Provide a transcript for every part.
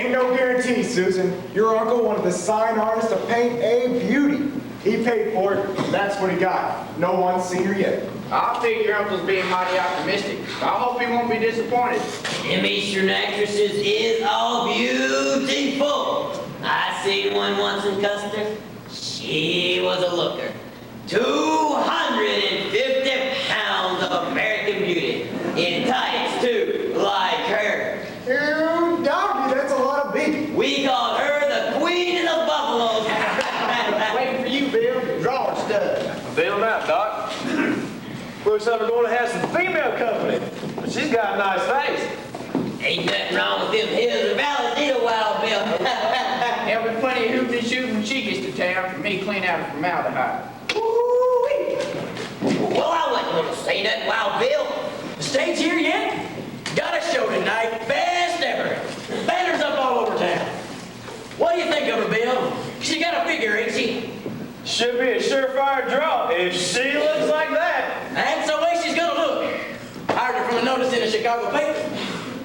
Ain't no guarantee, Susan. Your uncle wanted the sign artist to paint a beauty. He paid for it, and that's what he got. No one's seen her yet. I think your uncle's being mighty optimistic. I hope he won't be disappointed. Them Eastern actresses is all beautiful. I seen one once in Custer. She was a looker. 250 pounds of American beauty. In tights, too, like her. Ew, doggy, that's a lot of beef. We called her the Queen of the Buffaloes. Waiting for you, Bill. Drawer stud. I'm feeling out, Doc. Looks like we're going to have some female company. But she's got a nice face. Ain't nothing wrong with them hills and valleys either, Wild Bill. There'll be plenty of hooting and shooting chicas to town for me clean out of formaldehyde. Ooh-wee. Well, I wasn't going to say nothing, Wild Bill. The stage here yet? Got a show tonight, best ever. Banners up all over town. What do you think of her, Bill? She got a figure, ain't she? Should be a surefire draw if she looks like that. That's the way she's gonna look. Hired her from a notice in a Chicago paper.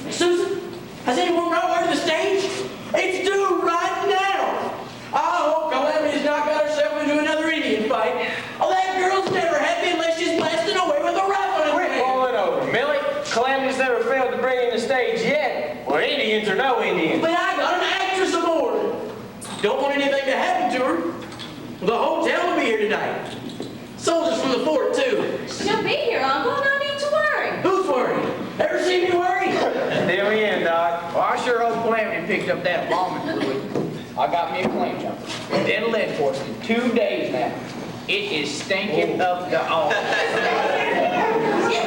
Susan, has anyone brought word to the stage? It's due right now. I hope Calamity's not got herself into another Indian fight. Oh, that girl's never happy unless she's blasting away with a rifle in her Quit hand. pulling over, Millie. Calamity's never failed to bring in the stage yet. Or Indians or no Indians. But I got an actress aboard. Don't want anything to happen to her. The hotel will be here tonight. Soldiers from the fort, too. She'll be here, Uncle. No need to worry. Who's worried? Ever seen me worry? There we end, Doc. Well, I sure hope Calamity picked up that embalming fluid. I got me a claim jumper. Been lead for us in 2 days now. It is stinking up the all. It's a mistake.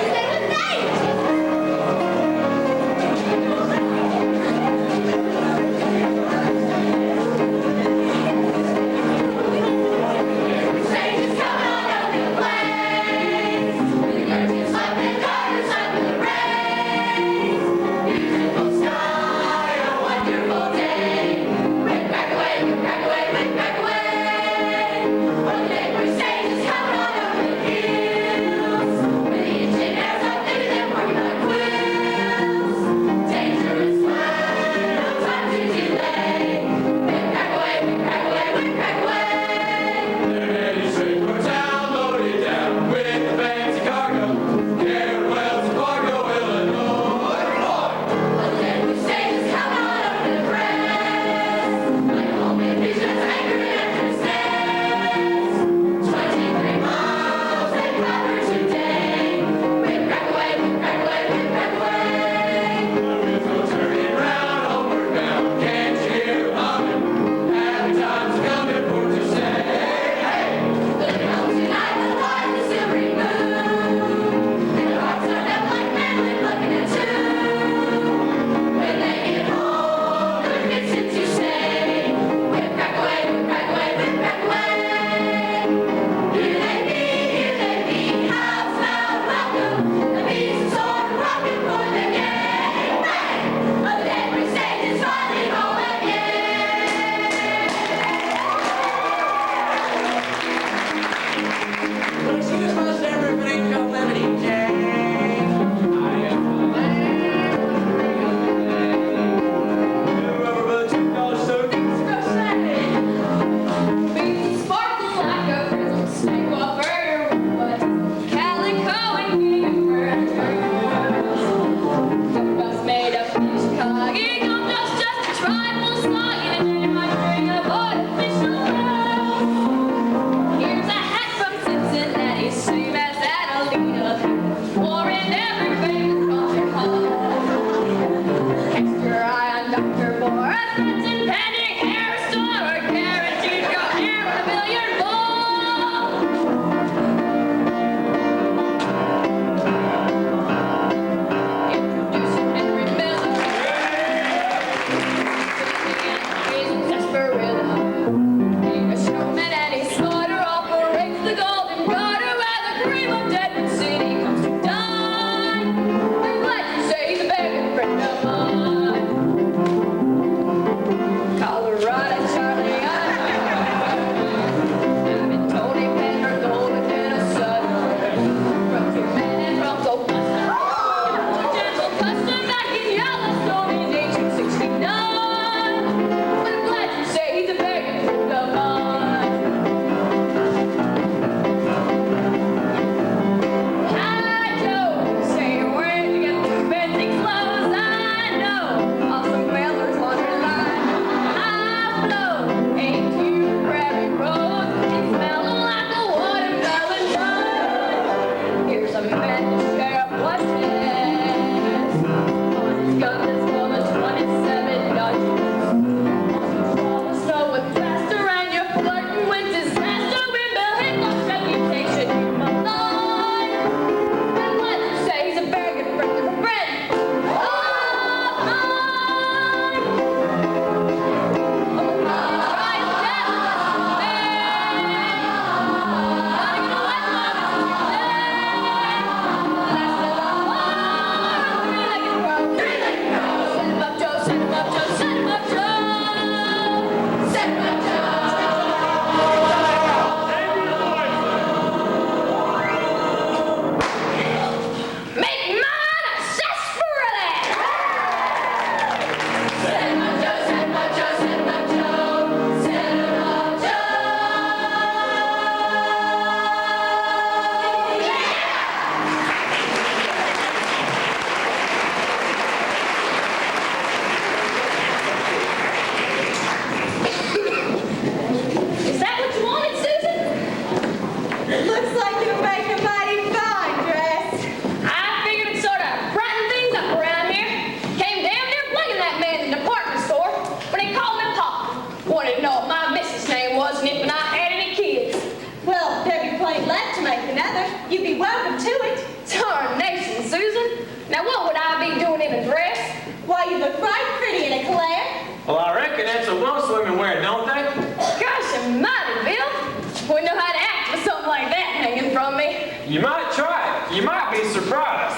be surprised.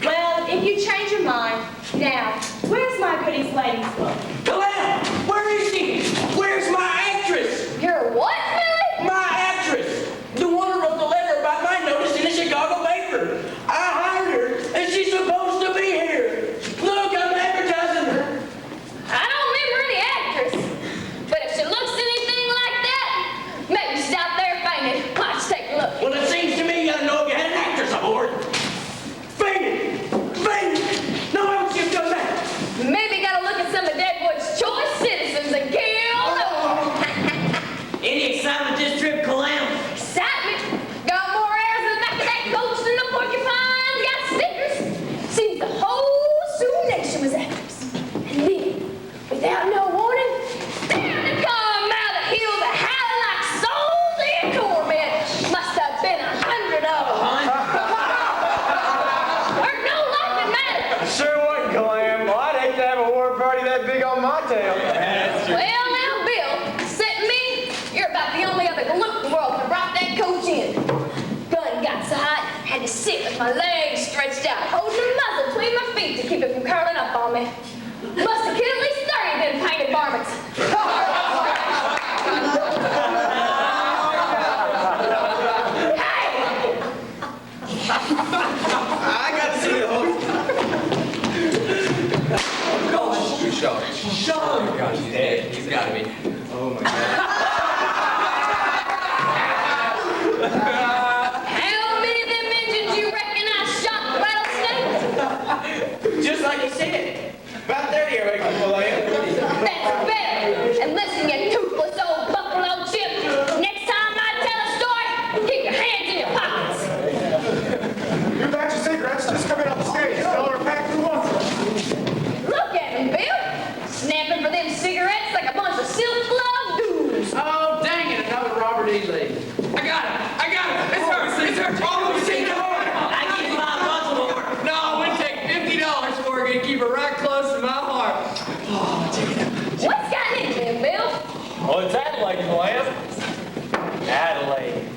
Well, if you change your mind, now, where's my goodies ladies book? Calamity, where is she? Where's my actress? Your what, Billy? My actress. The one who wrote the letter about my notice in the Chicago paper. I hired her, and she's supposed to be here. Look, I'm advertising her. I don't remember any actress. But if she looks anything like that, maybe she's out there fainted. Let's take a look. Well, it seems to me you gotta know if you had an actress aboard. Fainted! Fainted! No, I would have done that. Maybe gotta look at some of Deadwood's choice citizens and kill them. Any excitement this trip, Calamity? Excitement. Got more airs in the back of that coach than the porcupines got stickers. Seems the whole Sioux Nation was after us. And then, without no warning, there they come out of the hills a howling like souls in torment. Must have been 100 of them. There's no laughing matter. Sure would, Clam. Well, I'd hate to have a war party that big on my tail. Well, now, Bill, except me, you're about the only other galoot in the world that brought that coach in. Gun got so hot, had to sit with my legs stretched out, holding the muzzle between my feet to keep it from curling up on me. Must have killed at least 30 of them painted varmints. Hey! I got to see the whole. He's dead. He's gotta be. How many of them engines you reckon I shot rattlesnake? Just like you said. About 30, I reckon, Calamity. That's better. And listen, you toothless old buffalo chip. Next time I tell a story, keep your hands in your pockets. New batch of cigarettes just coming off the stage. Tell her to pack through one. Look at him, Bill. Snapping for them cigarettes like a bunch of silk-gloved dudes. Oh, dang it, another Robert E. Lee. I got it. It's her. It's her. Oh, we see I give you $5 more. No, we take $50 for her and keep her right close to my heart. What's gotten into him, Bill? What's Adelaide, Clam? Adelaide.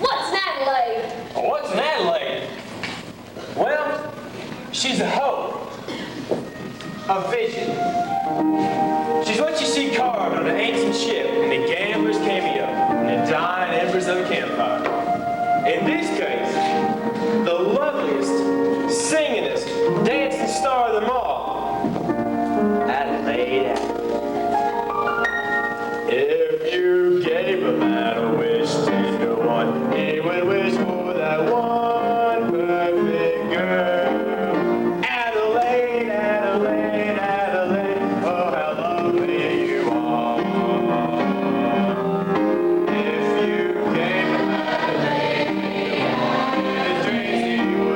What's Adelaide? What's an Adelaide? Well, she's a hope. A vision. She's what you see carved on an ancient ship in the gambler's cameo in the dying embers of a campfire. In this case, the loveliest, singingest, dancing star of them all, Adelaide. If you gave a man a wish to one, he would wish for that one perfect girl. Adelaide, Adelaide, Adelaide, oh how lovely you are. If you gave a man a dream,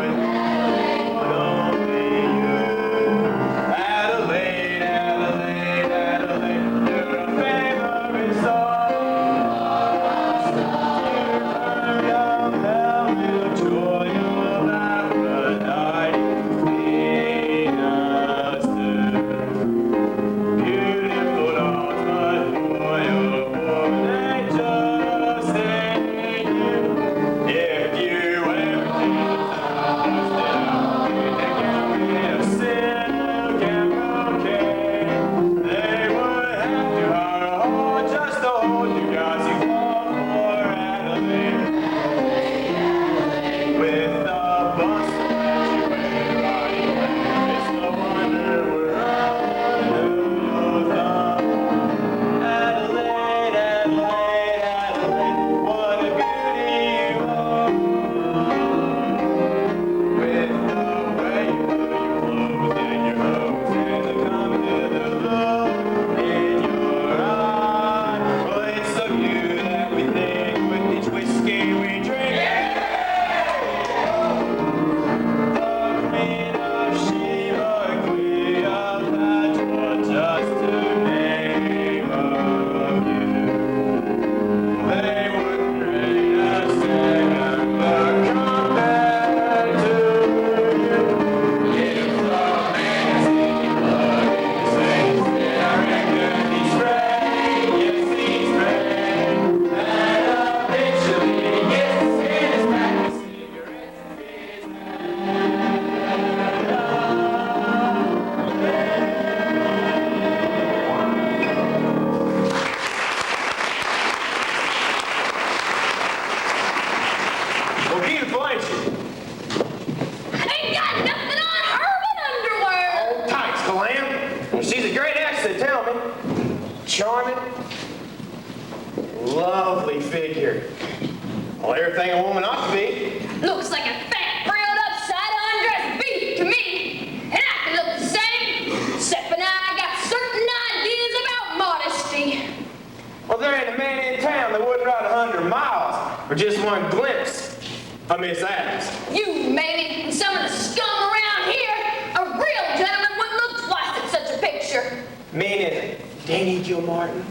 Well, everything a woman ought to be. Looks like a fat, frilled up, side-on dressed beef to me. And I can look the same, except for now I got certain ideas about modesty. Well, there ain't a man in town that wouldn't ride 100 miles for just one glimpse of Miss Adams. You, maybe, and some of the scum around here, a real gentleman wouldn't look twice at such a picture. Meaning Danny Gilmartin.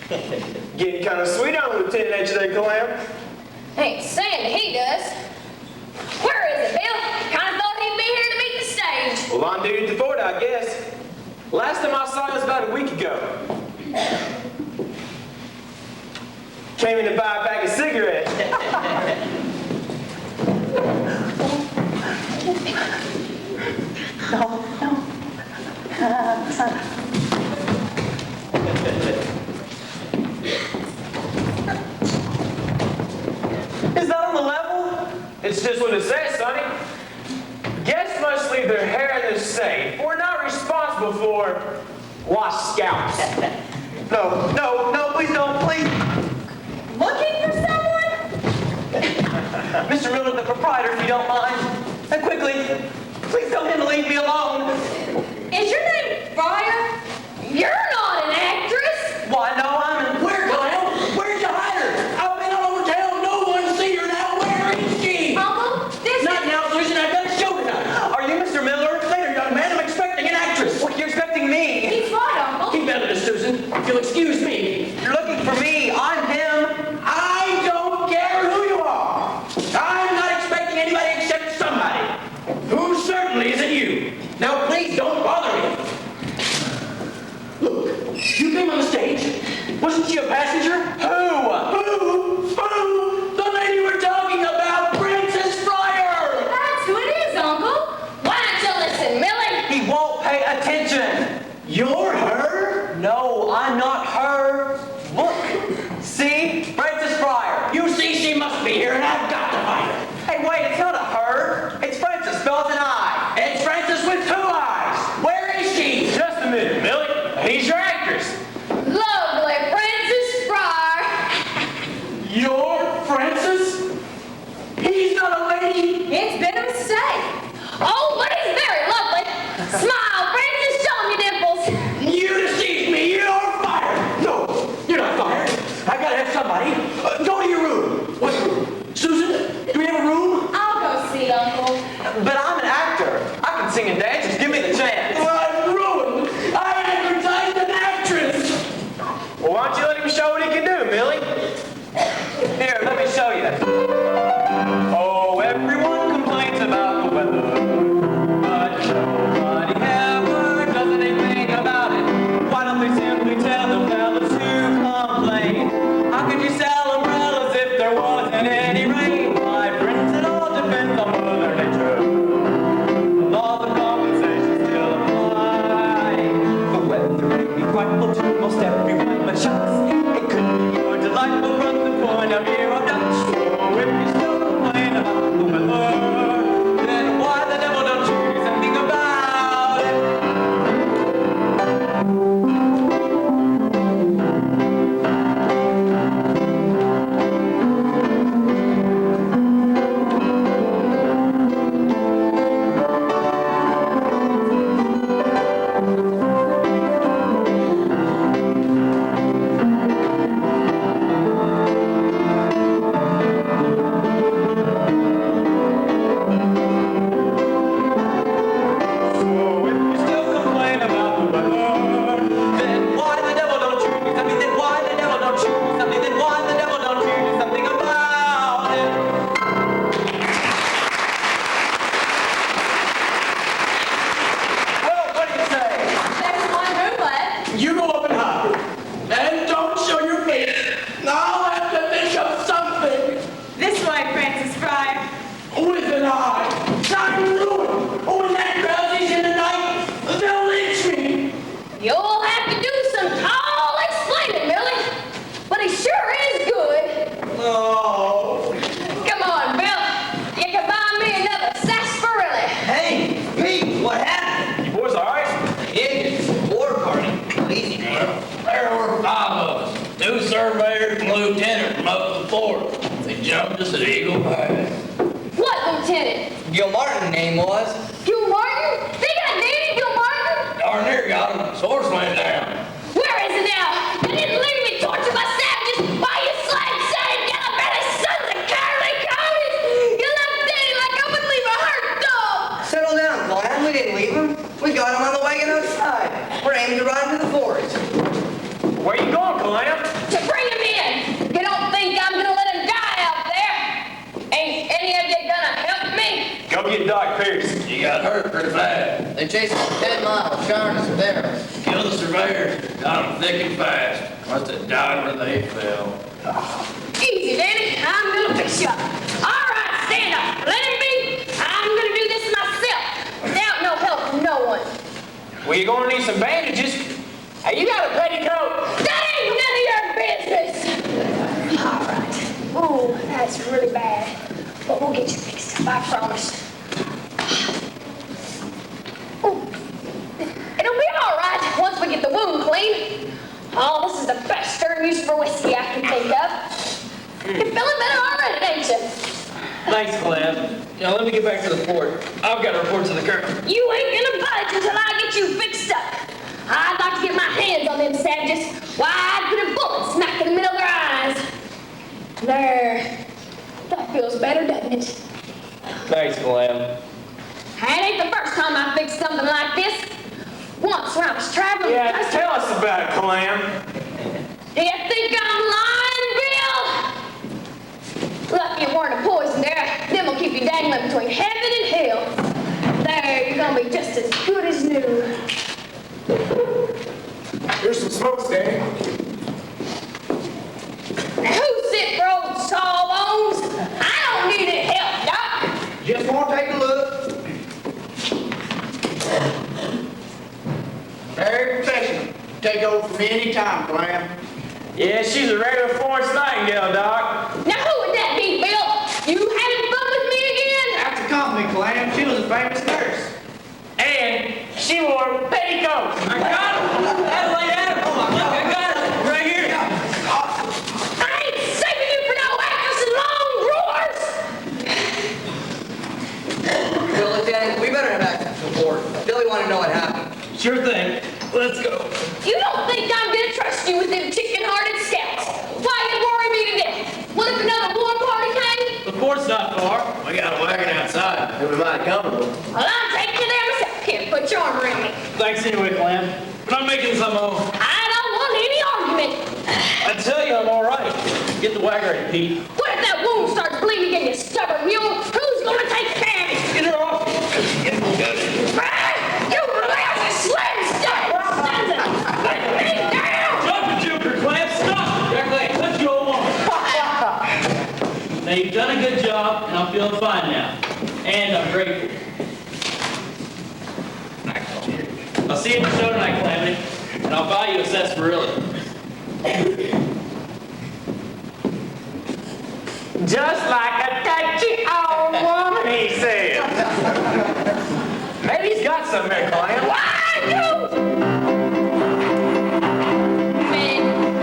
Getting kind of sweet on Lieutenant H. Day Calamity. Ain't saying that he does. Where is it, Bill? Kinda thought he'd be here to meet the stage. Well, on duty at the fort, I guess. Last time I saw him was about a week ago. Came in to buy a pack of cigarettes. Is that on the level? It's just what it says, Sonny. Guests must leave their hair in the safe. We're not responsible for lost scalps. No, please don't, please. Looking for someone? Mr. Miller, the proprietor, if you don't mind. And quickly, please tell him to leave me alone. Is your name Fryer? You're not an actress. Why, no, I'm in... Where, Glenn? Where'd you hide her? I've been all over town. No one's seen her now. Where is she? Uncle, this Not now, Susan. I've got a show tonight. Are you Mr. Miller? Later, young man. I'm expecting an actress. What, you're expecting me? He's right, Uncle. Keep out of this, Susan. If you'll excuse me. You're looking for me. I'm him. I don't care who you are. I'm not expecting anybody except somebody. Who certainly isn't you. Now, please don't bother me. Look, you came on the stage. Wasn't she a passenger? Who? The lady we're talking about, Princess Fryer. That's who it is, Uncle. Why don't you listen, Millie? He won't pay attention. You're her? No, I'm not her. Look. See? Frances Fryer. You see, she must be here, and I've got to find her. Hey, wait, it's not a her. It's Frances, spelled with an I. It's Frances with two eyes. Where is she? Just a minute, Millie. He's your actress. Lovely Princess Fryer. You're Frances? He's not a lady. It's been a mistake. Oh, but he's very lovely. Smile, Princess. Show him your dimples. You deceived me. You're fired. No, you're not fired. I gotta have somebody. Go to your room. What room? Susan, do we have a room? I'll go see Uncle. But I'm an actor. I can sing and dance. Just give me the chance. Well, I'm ruined. I advertised an actress. Well, why don't you let him show what he can do, Millie? Here, let me show you. Oh, everyone complains about the weather, but nobody ever does anything about it. Why don't they simply tell the fellas who complain? How could you sell umbrellas if there wasn't any rain? My friends, it all depends on Mother Nature. The laws of compensation still apply. The weather may be frightful to most everyone, but shucks, it could be more delightful from the point of view of Dutch. So if you still complain about the weather, Then why the devil don't you do something about it? so if you still complain about the weather, Then why the devil don't you do something? Then why the devil don't you do something? Then why the devil don't you do something about it? Well, what do you say? There's one room left. You go up and hide. And don't show your face. I'll have to think of something. This way, Princess Fryer. With an eye. I'm ruined. When that crowd is in the night, they'll lynch me. You'll have to do some tall explaining, Millie. But he sure is good. Oh. Come on, Bill. You can buy me another sarsaparilla. Hey, Pete, what happened? you boys all right? It's a war party. Easy now. There were 5 of us. 2 surveyors and lieutenants from up to the fort. They I'm just an Eagle Pass. What, Lieutenant? Gil Martin's name was. Gil Martin? They got Danny Gil Martin? Darn near got him. His horse went down. Where is it now? They didn't leave me tortured by savages by you slave-shaded yellow-bellied sons of cowardly cowards! You left Danny like I would leave a hurt dog! Settle down, Clam. We didn't leave him. We got him on the wagon outside. We're aiming to ride into the forest. Where you going, Calam? To bring him in! You don't think I'm gonna let him die out there? Ain't any of you gonna help me? Go get Doc Pierce. He got hurt pretty bad. They chased him 10 miles, trying to surveyor. Killed the surveyor. Got him thick and fast. Must have died where they fell. Easy, Danny. I'm gonna fix you up. All right, stand up. Let him be. I'm gonna do this myself without no help from no one. Well, you're gonna need some bandages. Hey, you got a petticoat? That ain't none of your business. All right. Ooh, that's really bad. But we'll get you fixed up, I promise. Ooh. It'll be all right once we get the wound clean. Oh, this is the best term use for whiskey I can think of. You're feeling better already, ain't you? Thanks, Calam. Now let me get back to the fort. I've got to report to the colonel. You ain't gonna budge until I get you fixed up. I'd like to get my hands on them savages. Why, I'd put a bullet smack in the middle of their eyes. There. That feels better, doesn't it? Thanks, Calam. That ain't the first time I fixed something like this. Once when I was traveling. Yeah, tell us about it, Calam. Do you think I'm lying, Bill? Lucky it weren't a poison arrow. Them will keep you dangling between heaven and hell. There, you're gonna be just as good as new. Here's some smokes, Danny. Who's it for old sawbones? I don't need any help, Doc. Just want to take a look. Very professional. Take over from me any time, Clam. Yeah, she's a regular Florence Nightingale, Doc. Now who would that be, Bill? You having fun with me again? That's a compliment, Clam. She was a famous nurse. And she wore petticoats. I got him. Adelaide Adam. Oh my God, I got it. Right here. I ain't saving you for no actors and long drawers. Well, Lieutenant, we better head back to the fort. Billy wanted to know what happened. Sure thing. Let's go. You don't think I'm gonna trust you with them chicken-hearted scouts? Why you worry me to death? What if another war party came? The fort's not far. We got a wagon outside. It'll be mighty comfortable. Well, I'm taking you there myself. Here, put your arm around me. Thanks anyway, Clam. But I'm making some home. I don't want any argument. I tell you, I'm all right. Get the wagon ready, Pete. What if that wound starts bleeding again, you stubborn mule? Who's gonna take care of it? Get her off. You lousy slim stuff! Put me down! Stop it, Jupiter, Clam. Stop. Directly. Let you alone. Now, you've done a good job, and I'm feeling fine now. And I'm grateful. I'll see you at the show tonight, Calamity. And I'll buy you a sarsaparilla. Just like a touchy old woman, he said. Maybe he's got some there, Clam. Why, you?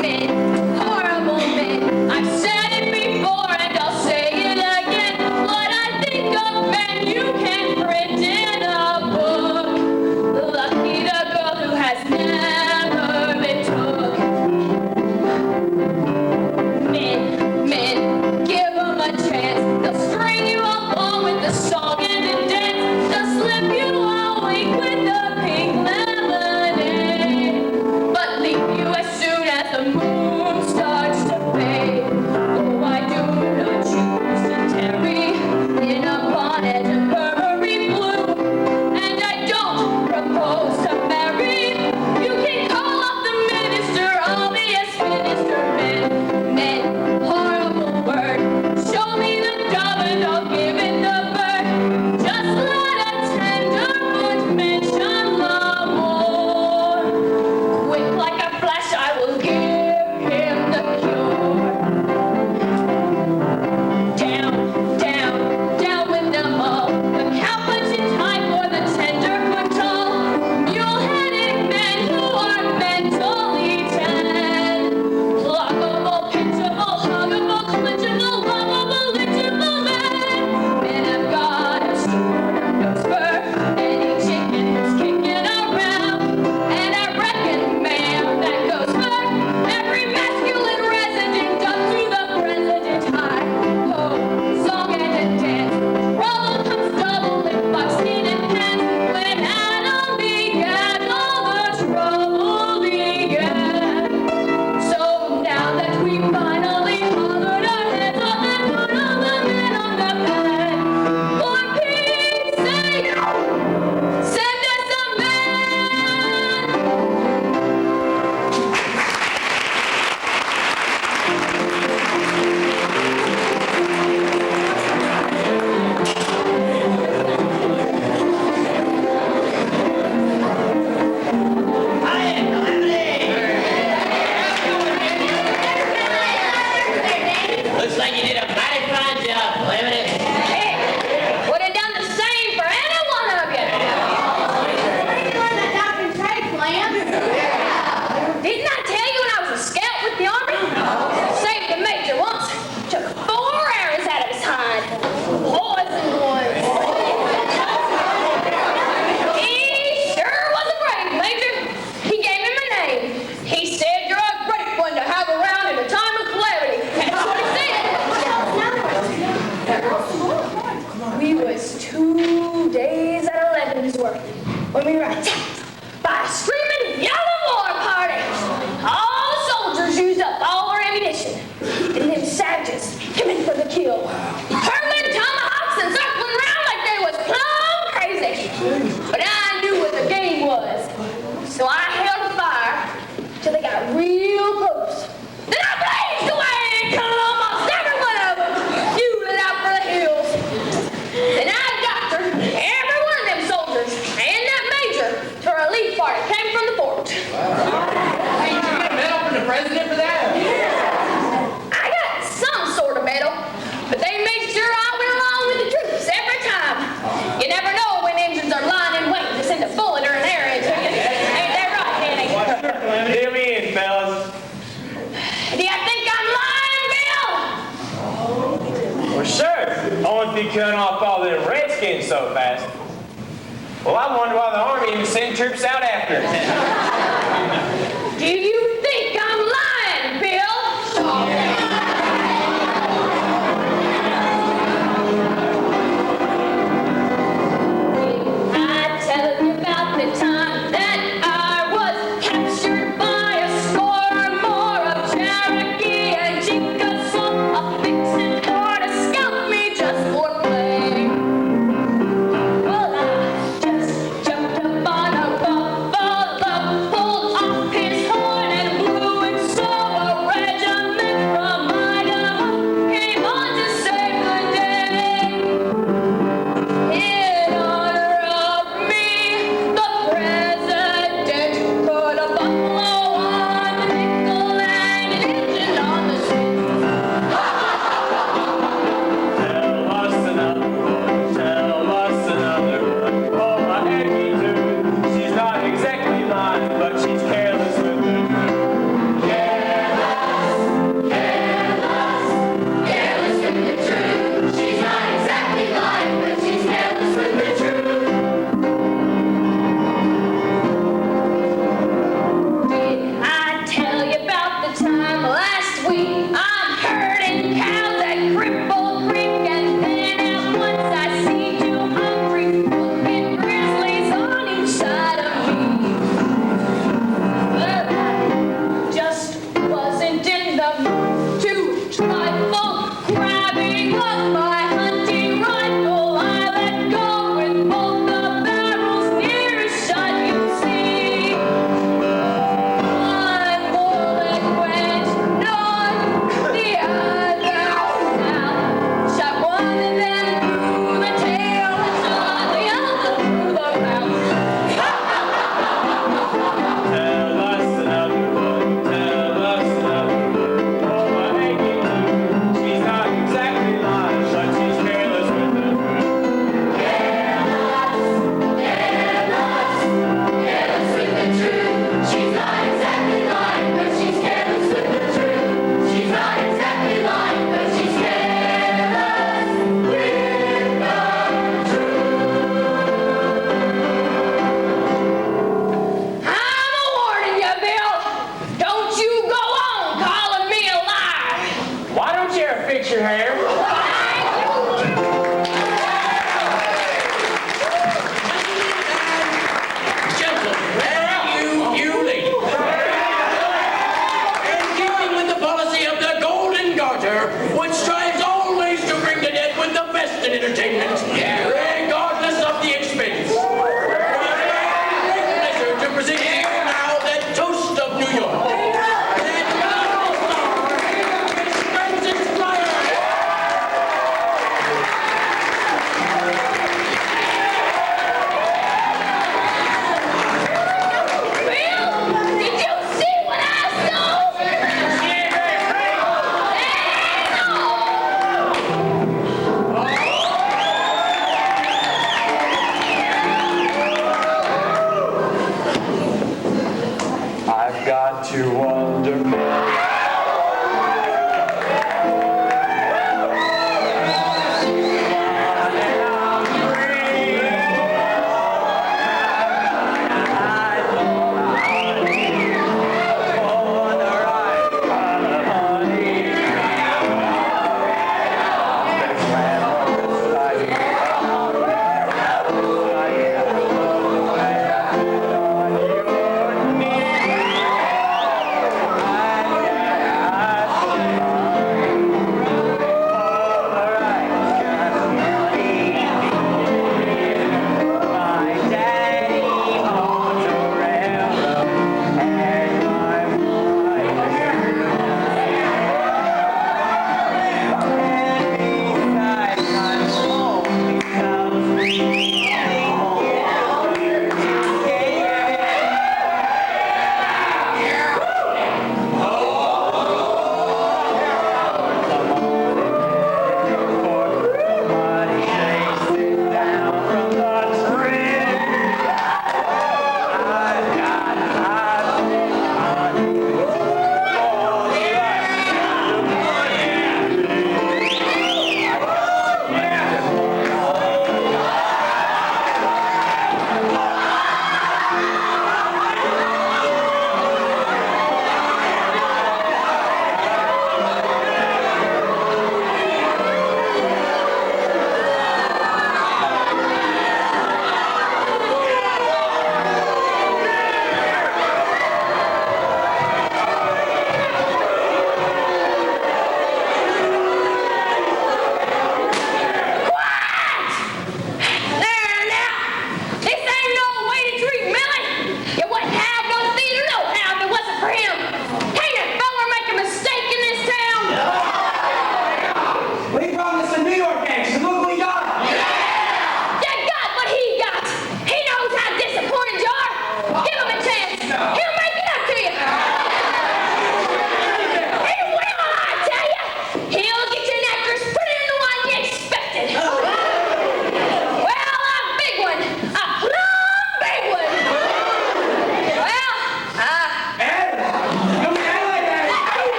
Men, horrible men. I've said it before and I'll say it again. What I think of men, you can print in a book. Lucky the girl who has never been took. Men, give them a chance. They'll string you along with the song and the dance. They'll slip you a wink with the we were attacked by a screaming yellow war party. All the soldiers used up all their ammunition, and them savages came in for the kill, hurling tomahawks and circling around like they was plumb crazy. But I knew what the game was, so I held fire till they got real close. Then I blazed away and killed almost every one of them, fueling out for the hills. Then I doctored every one of them soldiers and that major till a relief party came from the fort. Hey, did you get a medal from the president for that? I got some sort of medal, but they made sure I went along with the troops every time. You never know when engines are lying in wait to send a bullet or an arrow into you. Ain't that right, Danny? Fill me in, fellas. Do you think I'm lying, Bill? Well, sure. Only if you cut off all them redskins so fast. Well, I wonder why the army even sent troops out after it. Do you think I'm lying, Bill? I tell you about the time that I was captured by a score or more of Cherokee and Chickasaw, a fixin' for to scalp me just for play. Well, I just jumped up on a buffalo, pulled off his horn and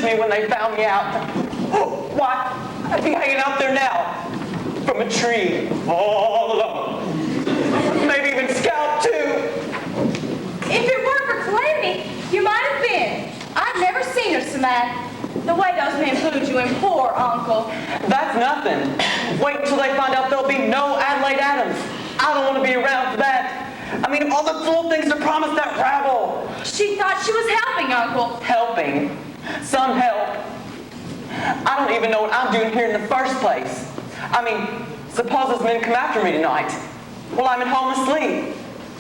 me when they found me out. Why, I'd be hanging out there now, from a tree, all alone. Maybe even scalped too. If it weren't for Calamity, you might have been. I've never seen her so mad. The way those men fooled you and poor Uncle. That's nothing. Wait until they find out there'll be no Adelaide Adams. I don't want to be around for that. I mean, of all the fool things to promise that rabble. She thought she was helping Uncle. Helping. Some help. I don't even know what I'm doing here in the first place. I mean, suppose those men come after me tonight. Well, I'm at home asleep.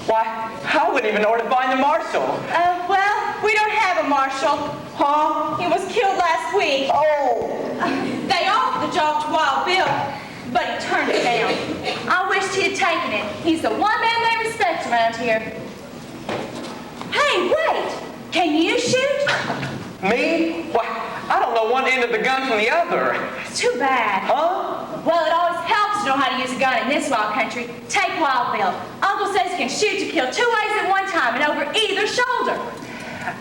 Why, I wouldn't even know where to find the marshal. Well, we don't have a marshal. Huh? He was killed last week. Oh. They offered the job to Wild Bill, but he turned it down. I wished he had taken it. He's the one man they respect around here. Hey, wait! Can you shoot? Me? Why, I don't know one end of the gun from the other. It's too bad. Huh? Well, it always helps to know how to use a gun in this wild country. Take Wild Bill. Uncle says he can shoot to kill 2 ways at one time and over either shoulder.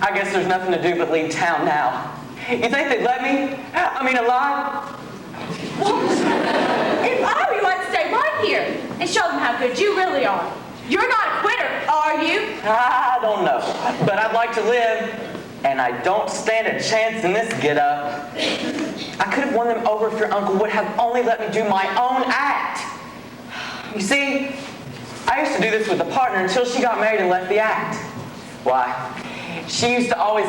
I guess there's nothing to do but leave town now. You think they'd let me? I mean, alive? Well, if I were you, I'd stay right here and show them how good you really are. You're not a quitter, are you? I don't know, but I'd like to live. And I don't stand a chance in this get-up. I could have won them over if your uncle would have only let me do my own act. You see, I used to do this with a partner until she got married and left the act. Why, she used to always...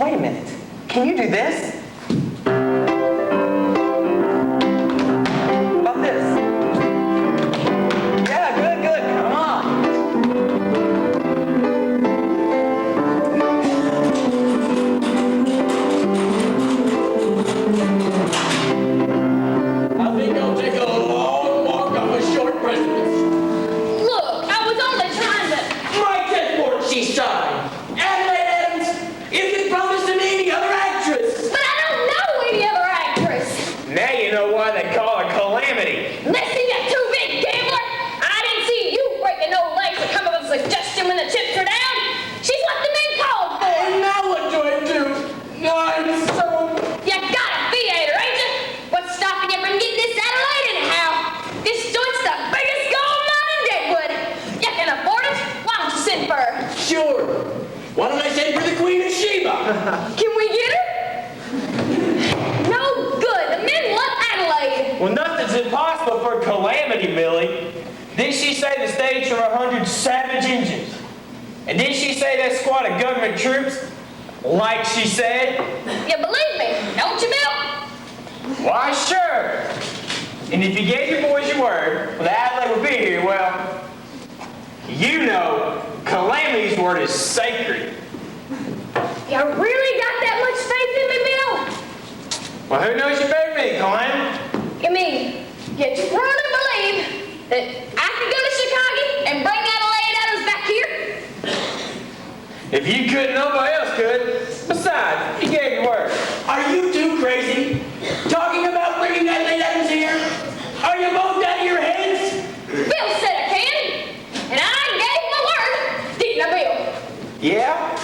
Wait a minute. Can you do this? About this? Yeah, good, good. Come on. I think I'll take a long walk off a short precipice. Look, I was only trying to... My chessboard, she sighed. Adelaide Adams, you can promise to me any other actress. But I don't know any other actress. Now you know why they call her Calamity. Listen, you two big gambler. I didn't see you breaking no legs to come up with a suggestion when the chips are down. She's what the men called for. And now what do I do? I'm so... You got a theater, ain't you? What's stopping you from getting this Adelaide anyhow? This joint's the biggest gold mine in Deadwood. You can afford it. Why don't you send for her? Sure. Why don't I send for the Queen of Sheba? Can we get her? No good. The men want Adelaide. Well, nothing's impossible for Calamity, Millie. Didn't she say the stage for 100 savage Injuns? And didn't she say that squad of government troops? Like she said? You believe me, don't you, Bill? Why, sure. And if you gave your boys your word, well, Adelaide would be here, well, you know Calamity's word is sacred. You really got that much faith in me, Bill? Well, who knows you better than me, Calamity? You mean you truly believe that I could go to Chicago and bring Adelaide Adams back here? If you could, nobody else could. Besides, you gave your word. Are you too crazy? Talking about bringing Adelaide Adams here? Are you both out of your heads? Bill said I can, and I gave my word, didn't I, Bill? Yeah?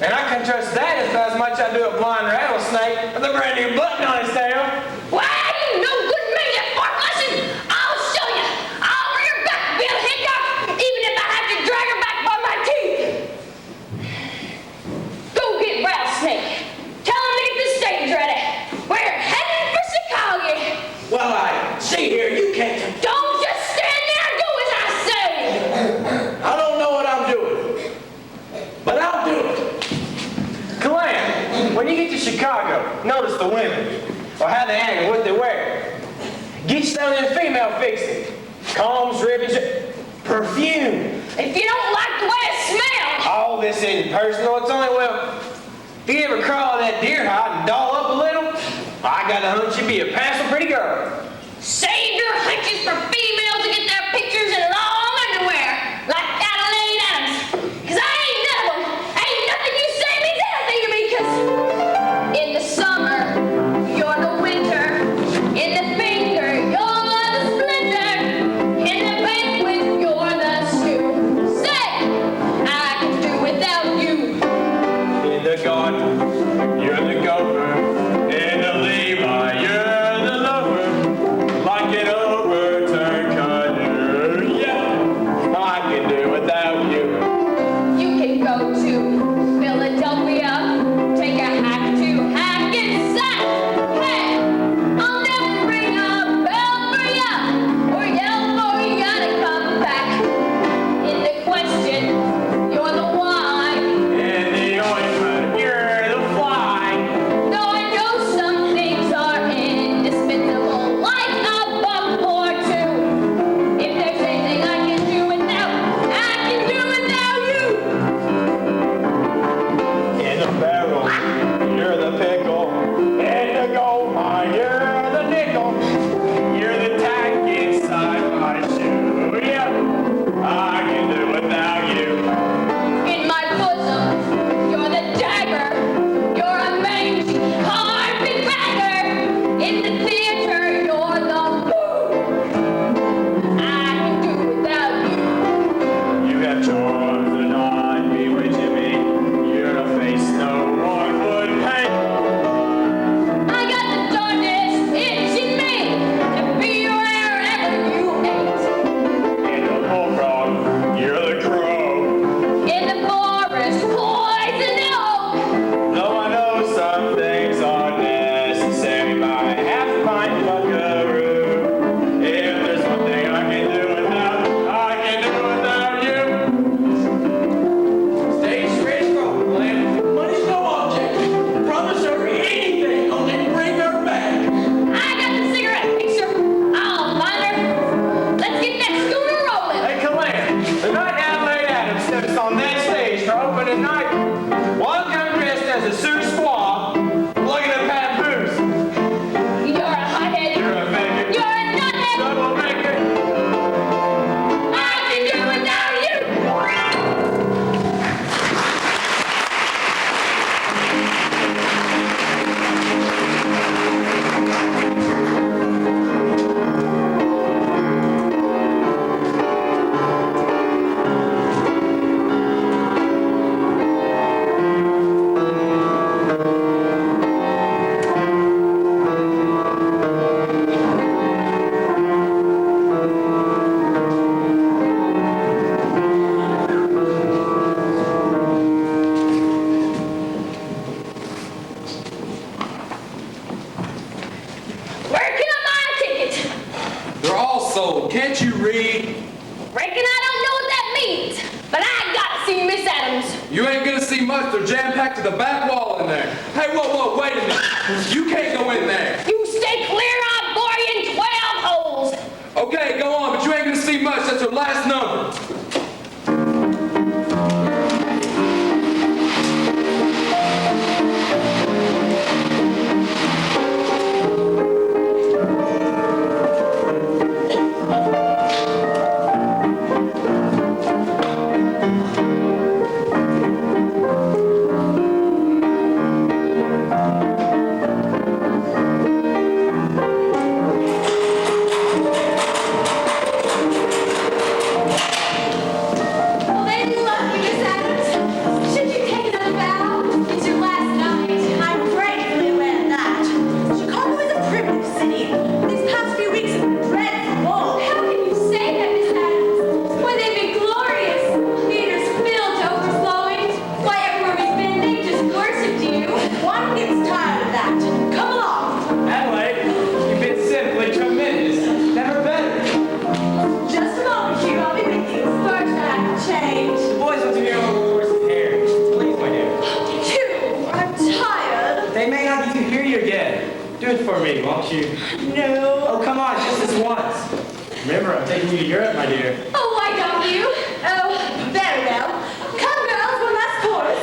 And I can trust that as much as I do a blind rattlesnake with a brand new button on his tail. Why, you no good man, you fart lesson! I'll show you! I'll bring her back, Bill Hickok, even if I have to drag her back by my teeth! Go get Rattlesnake. Tell him to get the stage ready. We're heading for Chicago. Well, I see here, you can't... Don't just stand there, do as I say! I don't know what I'm doing, but I'll do it. Calam, when you get to Chicago, notice the women, or how they act and what they wear. Get you some of them female fixings. Combs, ribbons, perfume. If you don't like the way it smells, All this isn't personal, it's only, well, if you ever crawl that deer hide and doll up a little, I got a hunch you'd be a passing pretty girl. save your hunches for females to get their pictures in long underwear, like Adelaide Adams. Cause I ain't none of them. Ain't nothing you say means anything to me, cause in the summer, you're the winter. In the finger, you're the splinter. In the banquet, you're the stew. Say, I can do without you. In the garden, you're the ankle. You're the tack inside my shoe. Yeah, I can do without you. In my bosom, you're the dagger. You're a mangy carpetbagger. In the theater, you're the boo. I can do without you. You have charms that I bewitching me. You're a face no one would paint. I got the darkness itch in me to be wherever you ain't. In the bullfrog, you're the crow. In the forest, poison oak. Though I know some things are necessary by half my buckaroo. If there's one thing I can do without, I can do without you. Stay straight and strong, Glenn. Money's no object. Promise her anything, only bring her back. I got the cigarette picture. I'll find her. Let's get that schooner rolling. Hey, Calamity, the night Adelaide Adams steps on that stage for opening night, one come dressed as a Sioux squaw, looking at Pat Booth. You're a hothead. You're a faggot. You're a nuthead. Troublemaker. I can do without you. Where can I buy a ticket? They're all sold. Can't you read? Reckon I don't know what that means, but I gotta see Miss Adams. You ain't gonna see much. They're jam-packed to the back wall in there. Hey, whoa, wait a minute. You can't go in there. You stay clear, I'll bore you in 12 holes. Okay, go on, but you ain't gonna see much. That's her last number. Well, then, lucky, Miss Adams. Should you take another bow? It's your last night. I'm gratefully aware of that. Chicago is a primitive city. These past few weeks have been dreadful. How can you say that, Miss Adams? Why, they've been glorious. Theaters filled to overflowing. Why, everywhere we've been, they've just worshipped you. One gets tired of that. Come along. Adelaide, you've been simply tremendous. Never better. Just a moment, Hugh. I'll be with you. First, I have to change. The boys want to hear all the horse's hair. Please, my dear. Hugh, I'm tired. They may not get to hear you again. Do it for me, won't you? No. Oh, come on, just this once. Remember, I'm taking you to Europe, my dear. Oh, why don't you? Oh, very well. Come, girls, one last chorus.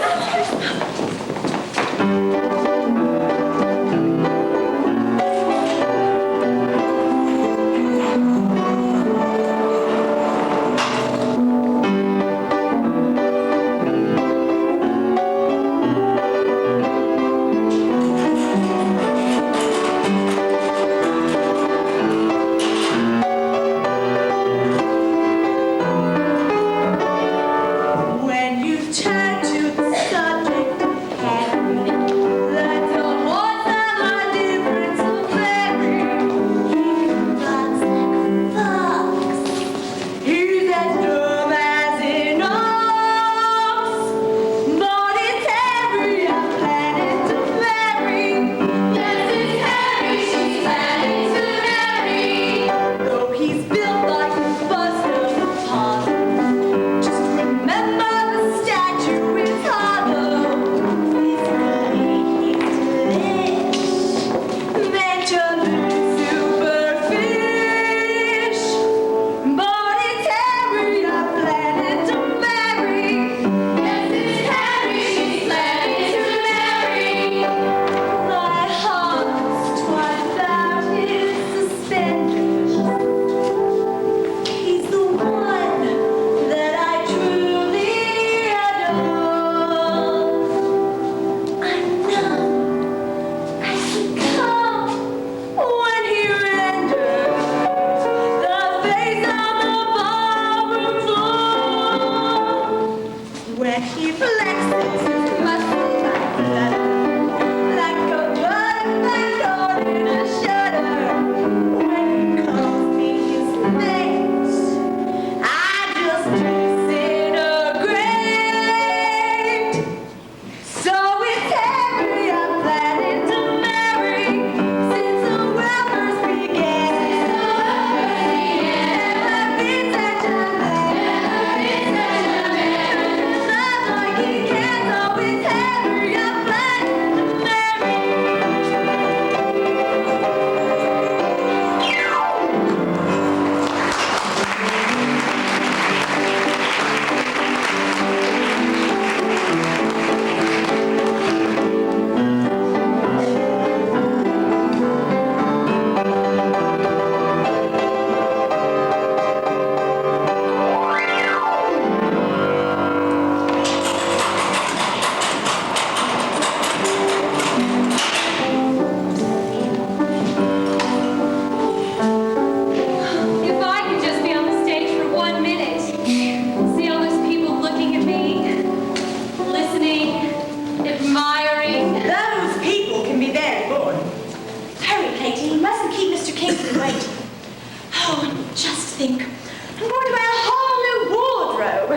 think I'm going to buy a whole new wardrobe.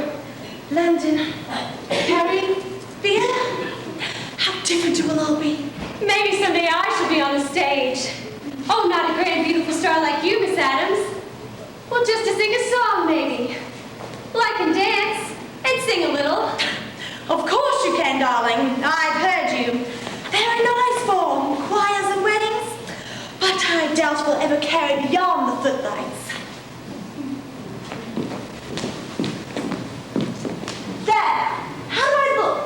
London, Paris, Vienna. How different it will all be. Maybe someday I should be on the stage. Oh, not a grand, beautiful star like you, Miss Adams. Well, just to sing a song, maybe. Well, I can dance and sing a little. Of course you can, darling. I've heard you. Very nice for choirs and weddings, but I doubt we'll ever carry beyond the footlights. There. How do I look?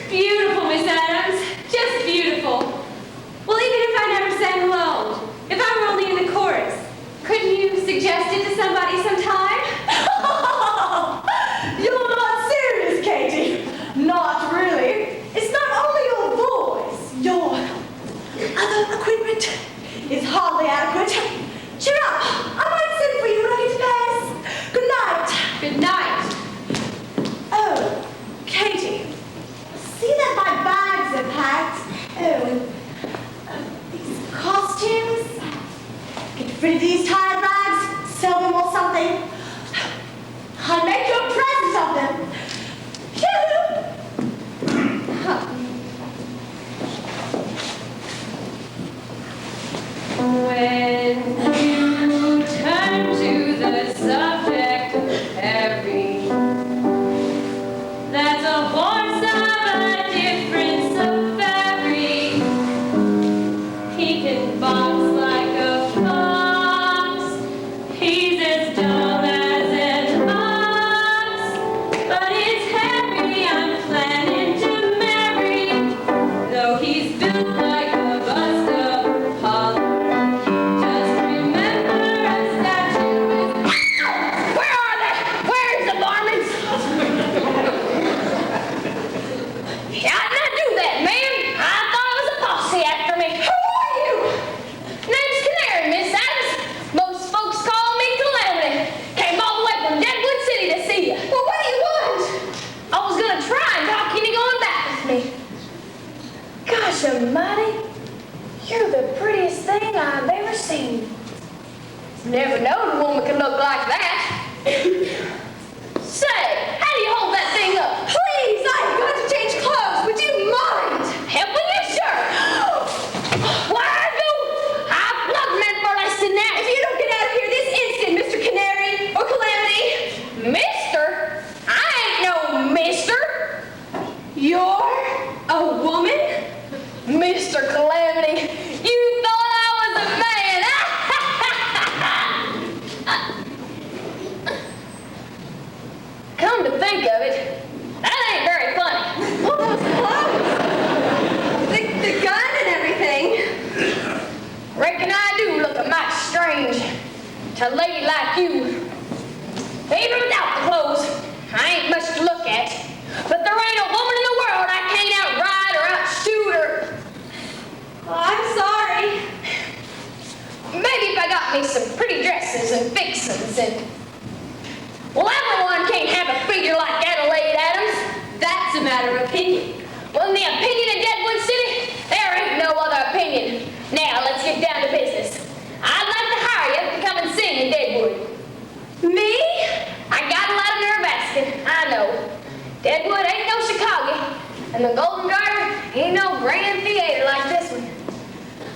Beautiful, Miss Adams. Just beautiful. Well, even if I never sang alone, if I were only in the chorus, couldn't you suggest it to somebody sometime? You're not serious, Katie. Not really. It's not only your voice, your other equipment is hardly adequate. Cheer up. I might send for you when I get to Paris. Good night. Good night. Oh, Katie. See that my bags are packed? Oh, and these costumes. Get rid of these tired rags, sell them or something. I'll make you a present of them. Phew! When you turn to the subject of Harry, that's a horse of a difference of fairy. He can box like a fox. He's as dull as an ox. But it's Harry I'm planning to marry, though he's built like a bust of Apollo. Just remember a statue is... Where are they? Where's the varmints? Yeah, I didn't do that, ma'am. I thought it was a posse after me. Who are you? Name's Canary, Miss Adams. Most folks call me Calamity. Came all the way from Deadwood City to see you. Well, what do you want? I was gonna try and talk you into going back with me. Gosh almighty, you're the prettiest thing I've ever seen. Never known a woman could look like that. Say, how do you hold that thing up? Please, I've got to change clothes. Would you mind? Helping you, sir. Why do I plug men for less than that? If you don't get out of here this instant, Mr. Canary or Calamity. Mister? I ain't no mister. You're a woman? Mr. Calamity, you thought I was a man. Come to think of it, that ain't very funny. All those clothes. The gun and everything. Reckon I do look a mite strange to a lady like you. Even without the clothes, I ain't much to look at. But there ain't a woman in the world I can't outride or outshoot or... Oh, I'm sorry. Maybe if I got me some pretty dresses and fixins and... Well, everyone can't have a figure like Adelaide Adams. That's a matter of opinion. Well, in the opinion of Deadwood City, there ain't no other opinion. Now, let's get down to business. I'd like to hire you to come and sing in Deadwood. Me? I got a lot of nerve asking, I know. Deadwood ain't no Chicago, and the Golden Garter ain't no grand theater like this one.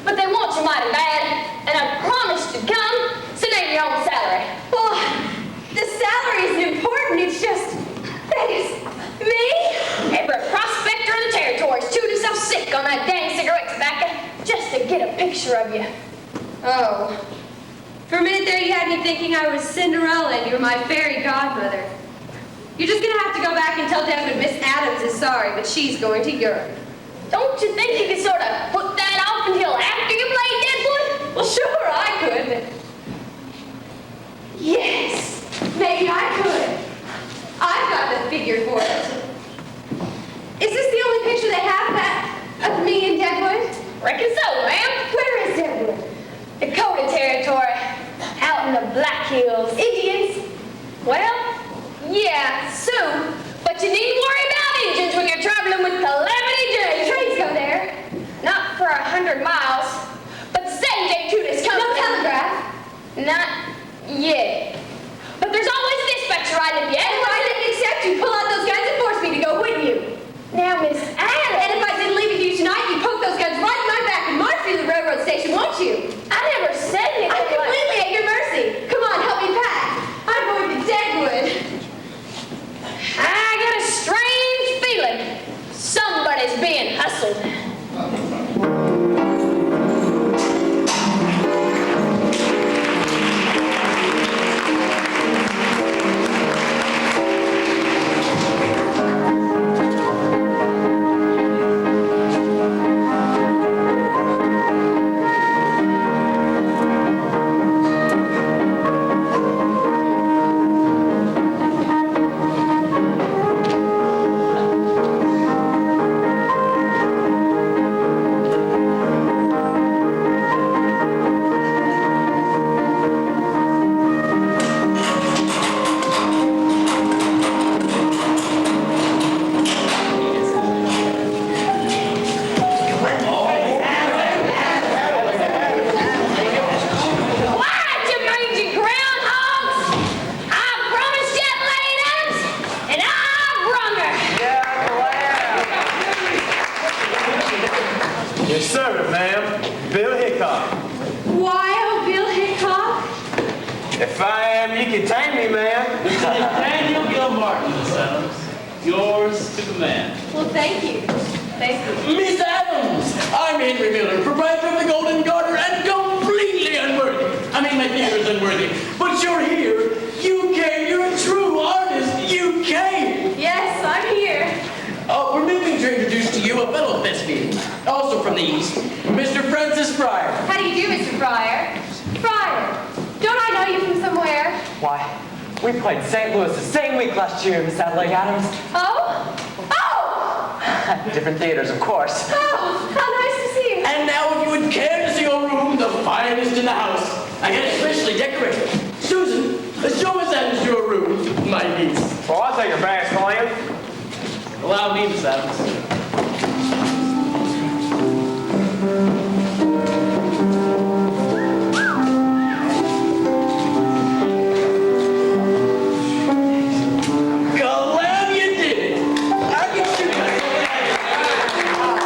But they want you mighty bad, and I promised you'd come, so name your own salary. Well, the salary isn't important. It's just that is me. Every prospector in the territory's chewed himself sick on that dang cigarette tobacco just to get a picture of you. Oh. For a minute there, you had me thinking I was Cinderella and you were my fairy godmother. You're just gonna have to go back and tell Deadwood Miss Adams is sorry, but she's going to Europe. Don't you think you could sort of put that off until after you played Deadwood? Well, sure, I could, but... Yes, maybe I could. I've got the figure for it. Is this the only picture they have of me in Deadwood? Reckon so, ma'am. Where is Deadwood? Dakota territory, out in the Black Hills. Indians? Well, yeah, soon. But you needn't worry about Indians when you're traveling with Calamity Jane. Trains go there. Not for 100 miles. But the same day to this country. No telegraph. Not yet. you contain me, man. Lieutenant Daniel Gilmartin, Miss Adams. Yours to command. Well, thank you. Thank you. Miss Adams, I'm Henry Miller, proprietor of the Golden Garter, and completely unworthy. I mean, my neighbor's unworthy. But you're here. You came. You're a true artist. You came. Yes, I'm here. Permit me to introduce to you a fellow thespian, also from the East, Mr. Francis Fryer. How do you do, Mr. Fryer? Fryer, don't I know you from somewhere? Why, we played St. Louis the same week last year, Miss Adelaide Adams. Oh? Oh! Different theaters, of course. Oh, how nice to see you. And now, if you would care to see your room, the finest in the house, again, especially decorated. Susan, show Miss Adams your room, my niece. Well, I'll take her back, William. Allow me, Miss Adams.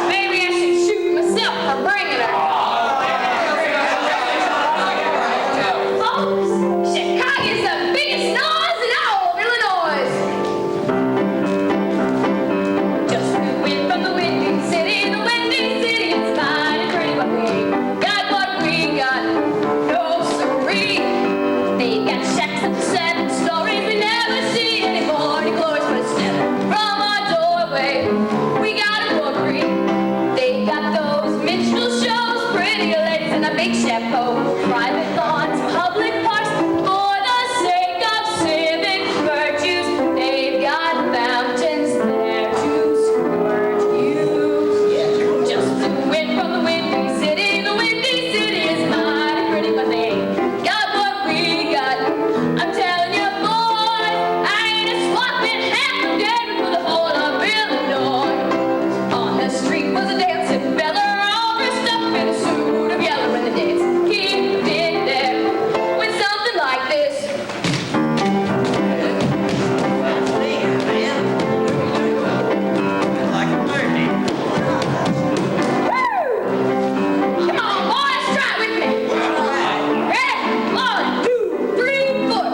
Maybe I should shoot myself for bringing her. Folks, Chicago's the biggest noise in all of Illinois. Just flew in from the windy city, it's mighty pretty, but we got what we got. No siree. They got shacks up to 7 stories, we never see any morning glories, but a step from our doorway. We got a cookery. They got those minstrel shows, pretty ladies in a big chapeau, private lawns, public parks, for the sake of civic virtues. They've got fountains there to squirt you. Just flew in from the windy city is mighty pretty, but they ain't got what we got. I'm telling you, boys, I ain't swapping half a day for the whole of Illinois. On the street was a dancing fella, all dressed up in a suit of yellow, and the dance kid did there with something like this. Woo! Come on, boys, try it with me. Ready? 1, 2, 3, 4.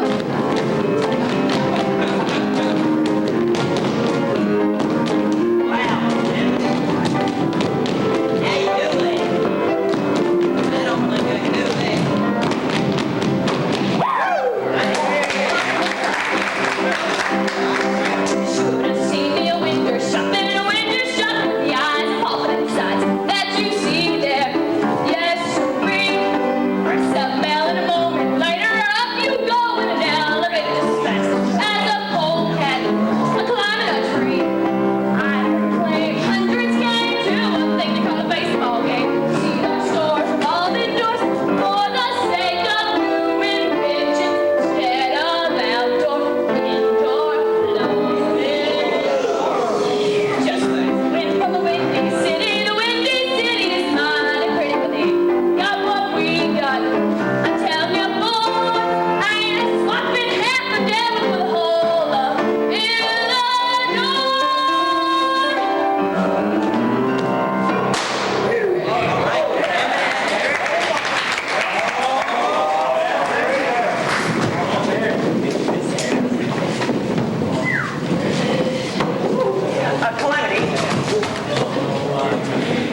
Should have seen me a window shopping in a window shop with the eyes of all the sights that you see there. Yes, sirree. Press that bell in a moment later, up you go in an elevator as fast as a polecat climbing a tree. I played hundreds game to a thing they call a baseball game. See those stores revolving doors for the sake of doing pigeons instead of outdoor indoor loading. Just went from the windy city is mighty pretty, but they got what we got. I'm telling you, boys, I ain't swapping half a devil for the whole of Illinois. Calamity,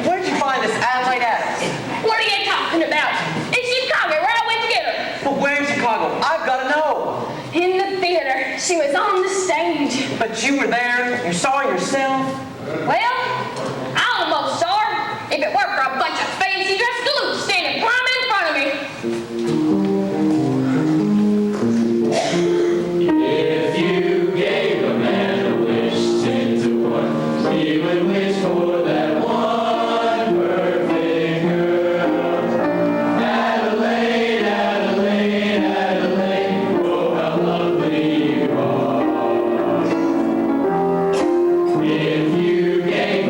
where'd you find this Adelaide Adams? What are you talking about? In Chicago, where I went to get her. But where in Chicago? I've got to know. In the theater. She was on the stage. But you were there. You saw her yourself. Well, I almost saw her. If it weren't for a bunch of fancy dressed galoots standing prime in front of me. If you gave a man a wish 10 to 1, he would wish for that one perfect girl. Adelaide, Adelaide, Adelaide, oh how lovely you are. If you gave a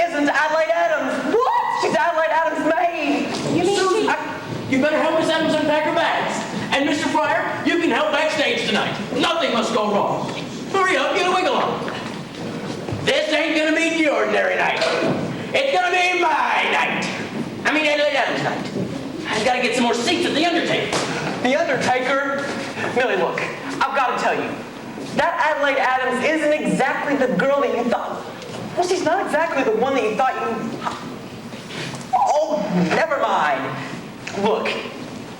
isn't Adelaide Adams. What? She's Adelaide Adams' maid. You mean Susan, she... you better help Miss Adams unpack her bags. And Mr. Fryer, you can help backstage tonight. Nothing must go wrong. Hurry up, get a wiggle on. This ain't gonna be the ordinary night. It's gonna be my night. I mean Adelaide Adams' night. I've got to get some more seats at the Undertaker. The Undertaker? Millie, look, I've got to tell you, that Adelaide Adams isn't exactly the girl that you thought. Well, she's not exactly the one that you thought you... Oh, never mind. Look,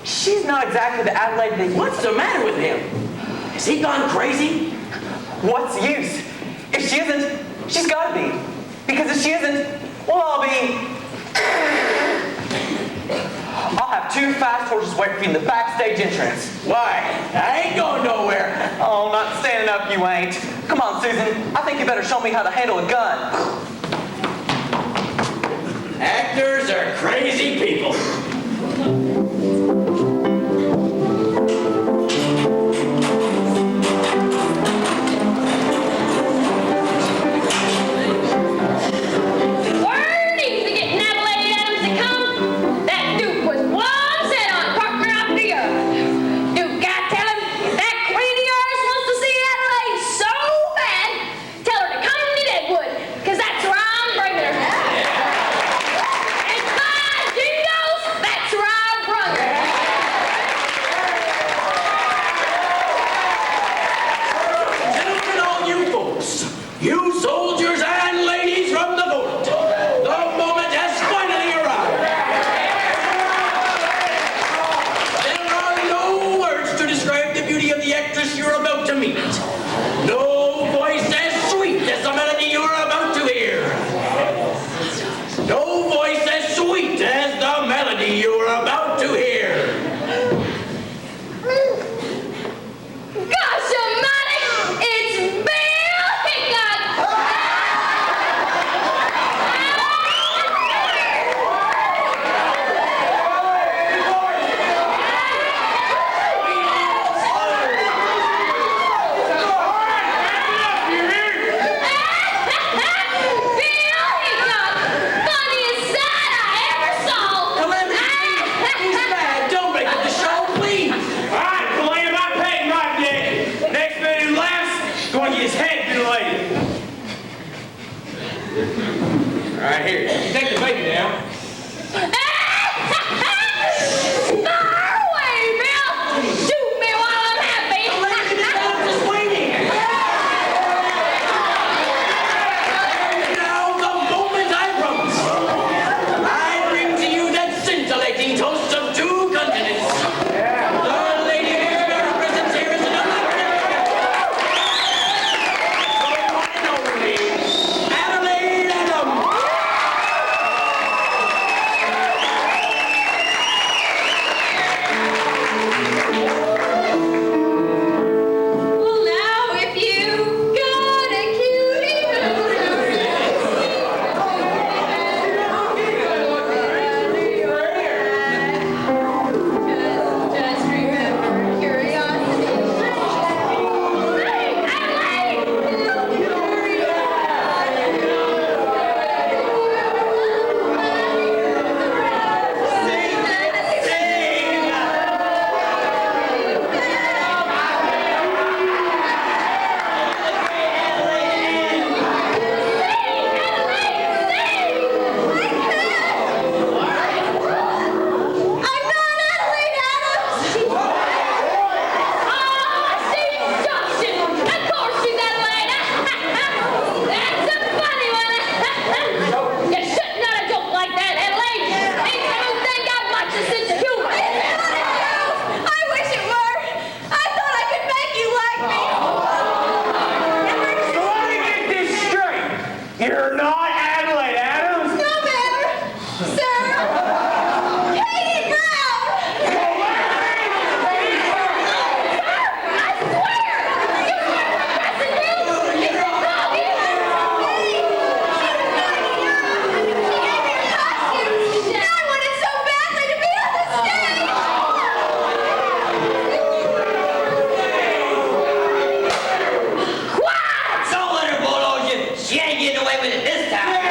she's not exactly the Adelaide that you... What's the matter with him? Has he gone crazy? What's the use? If she isn't, she's got to be. Because if she isn't, well, I'll be... I'll have 2 fast horses waiting for you in the backstage entrance. Why? I ain't going nowhere. Oh, not standing up, you ain't. Come on, Susan. I think you better show me how to handle a gun. Actors are crazy people. Word needs to get Adelaide Adams to come. That Duke was one set on partner after the other. Duke, I tell him, if that queen of yours wants to see Adelaide so bad, tell her to come to Deadwood, because that's where I'm bringing her. And by jingoes, that's where I'm bringing her. Gentlemen, all you folks, you soldiers and ladies from the fort, the moment has finally arrived. There are no words to describe the beauty of the actress you're about to meet. No voice as sweet as the melody you're about to hear. No voice as sweet as the melody you're about to hear. Gosh almighty, it's Bill Hickok! Bill Hickok! Funniest sight I ever saw! Calamity, who's bad? Don't break up the show, please. All right, Calamity, I paid my debt. Next man who laughs, going to get his head mutilated. All right, here. Take the baby now. Far away, Bill! Shoot me while I'm happy! I'm just waiting. Now, the moment I promise. I bring to you that scintillating toast of 2 continents. The lady whose very presence here is an electric. The one and only Adelaide Adams. Well, now if you got a cutie just remember curiosity. Hey, Adelaide! I'm not Adelaide Adams! Ah, she's Justin. Of course she's Adelaide. That's a funny one. You shouldn't not a joke like that, Adelaide. Makes you think I've much a sense of humor. I wish it were! I thought I could make you like me! So let me get this straight. You're not Adelaide Adams? No matter! Sir! Katie Brown! I swear! You weren't pressing you! It's a dog either! I wanted so badly to be on the stage! Quiet! Don't let her bulldoze you. She ain't getting away with it this time.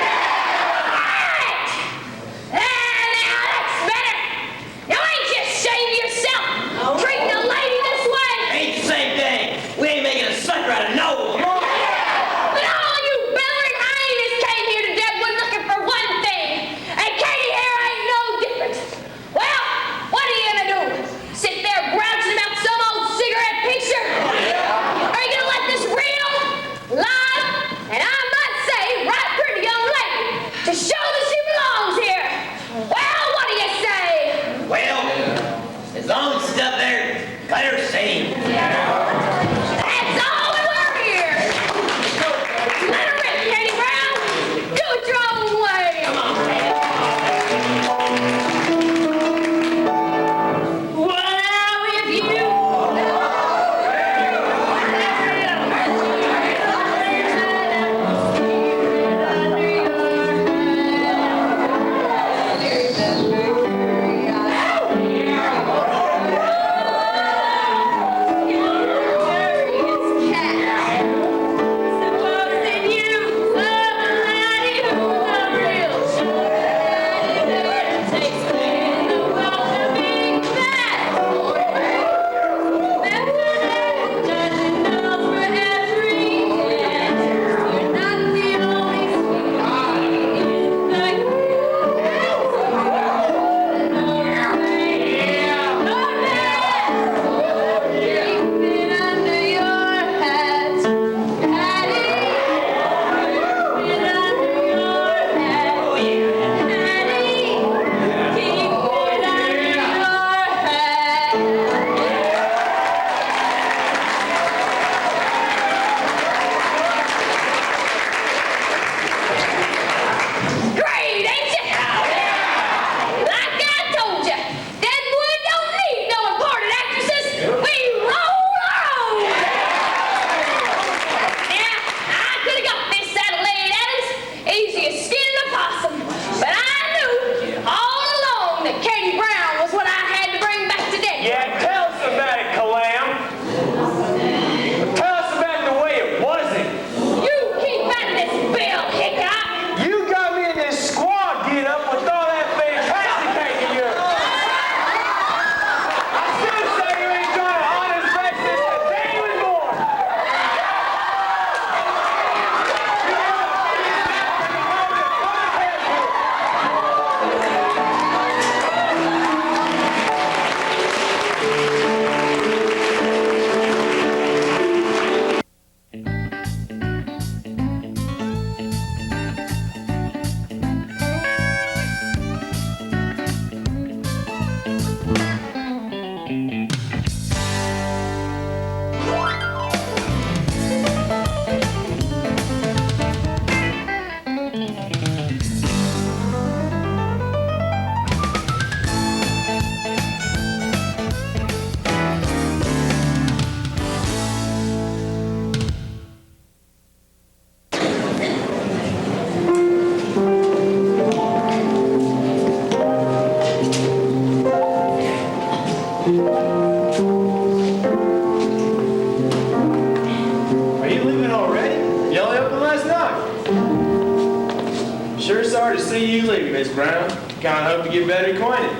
Sure sorry to see you leave, Miss Brown. Kinda hope to get better acquainted.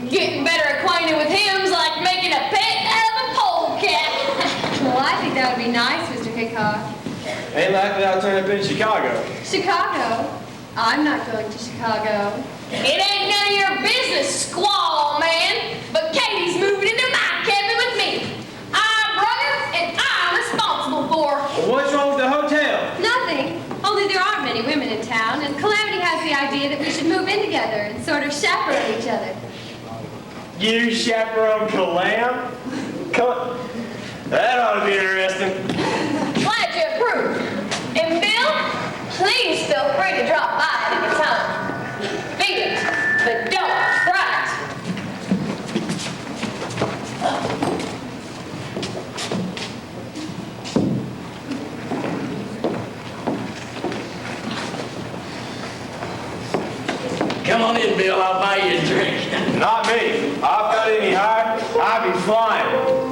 Getting better acquainted with him's like making a pet out of a polecat. Well, I think that would be nice, Mr. Hickok. Ain't likely I'll turn up in Chicago. Chicago? I'm not going to Chicago. It ain't none of your business, squaw man. But Katie's moving into my cabin with me. I run her and I'm responsible for her. Well, what's wrong with the hotel? Nothing. Only there aren't many women in town, and Calamity has the idea that we should move in together and sort of chaperone each other. You chaperone Calam? That ought to be interesting. Glad you approve. And Bill, please feel free to drop by at any time. Feed it, but don't fry it. Come on in, Bill. I'll buy you a drink. Not me. If I've got any higher, I'd be flying.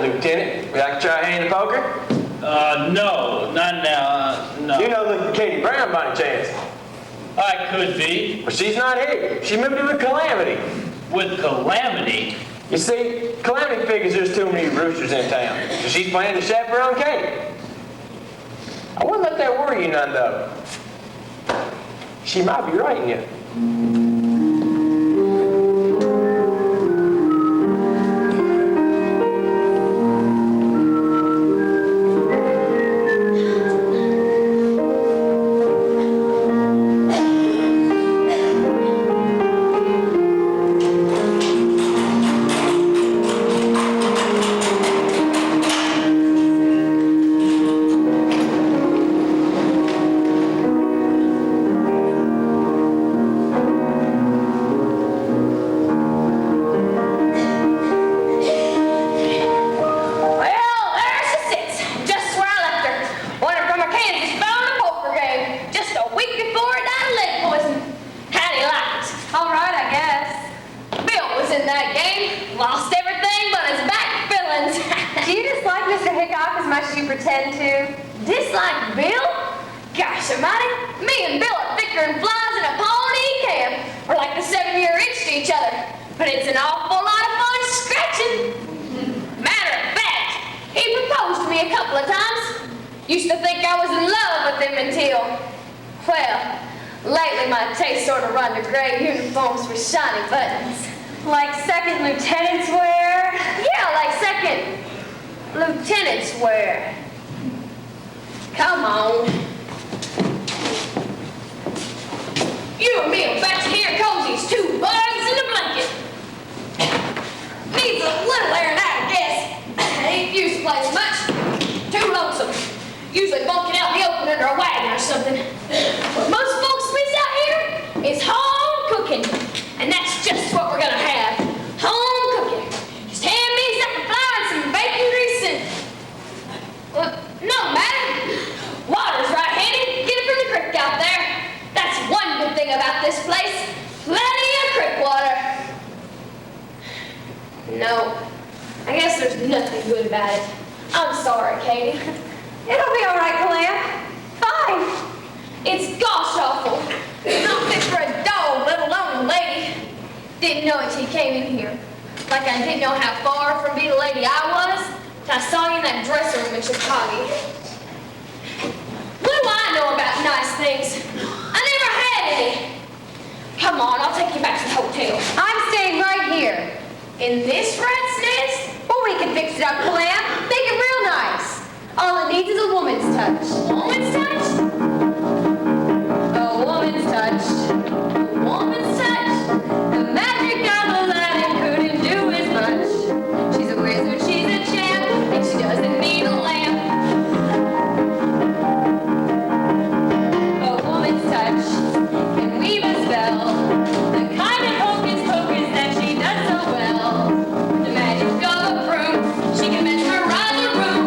Lieutenant, would you like to try a hand of poker? No, not now, no. You know Katie Brown by any chance? I could be. Well, she's not here. She moved in with Calamity. With Calamity? You see, Calamity figures there's too many roosters in town, so she's planning to chaperone Katie. I wouldn't let that worry you none, though. She might be writing you. pretend to. Dislike Bill? Gosh almighty, me and Bill are thicker than flies in a Pawnee camp. We're like the 7-year itch to each other. But it's an awful lot of fun scratching. Matter of fact, he proposed to me a couple of times. Used to think I was in love with him until, well, lately my taste sort of run to gray uniforms with shiny buttons. Like second lieutenants wear? Yeah, like second lieutenants wear. Come on. You and me will back here cozy as 2 bugs in a blanket. Needs a little air now, I guess. Ain't used to place much. Too lonesome. Usually bunking out in the open under a wagon or something. What most folks miss out here is home cooking. And that's just what we're gonna have. Home cooking. Just hand me a sack of flour and some bacon grease and... Well, no matter. Water's right handy. Get it from the creek out there. That's one good thing about this place. Plenty of creek water. No, I guess there's nothing good about it. I'm sorry, Katie. It'll be all right, Clam. Fine. It's gosh awful. Not fit for a dog, let alone a lady. Didn't know it till you came in here. Like I didn't know how far from being the lady I was till I saw you in that dressing room in Chicago. What do I know about nice things? I never had any. Come on, I'll take you back to the hotel. I'm staying right here. In this rat's nest? Well, we can fix it up, Clam. Make it real nice. All it needs is a woman's touch. Woman's touch? A woman's touch. Woman's touch? The magic of Aladdin couldn't do as much. She's a wizard, she's a champ, and she doesn't need a lamp. A woman's touch can weave a spell, the kind of hocus pocus that she does so well. The magic of a broom, she can mesmerize a room.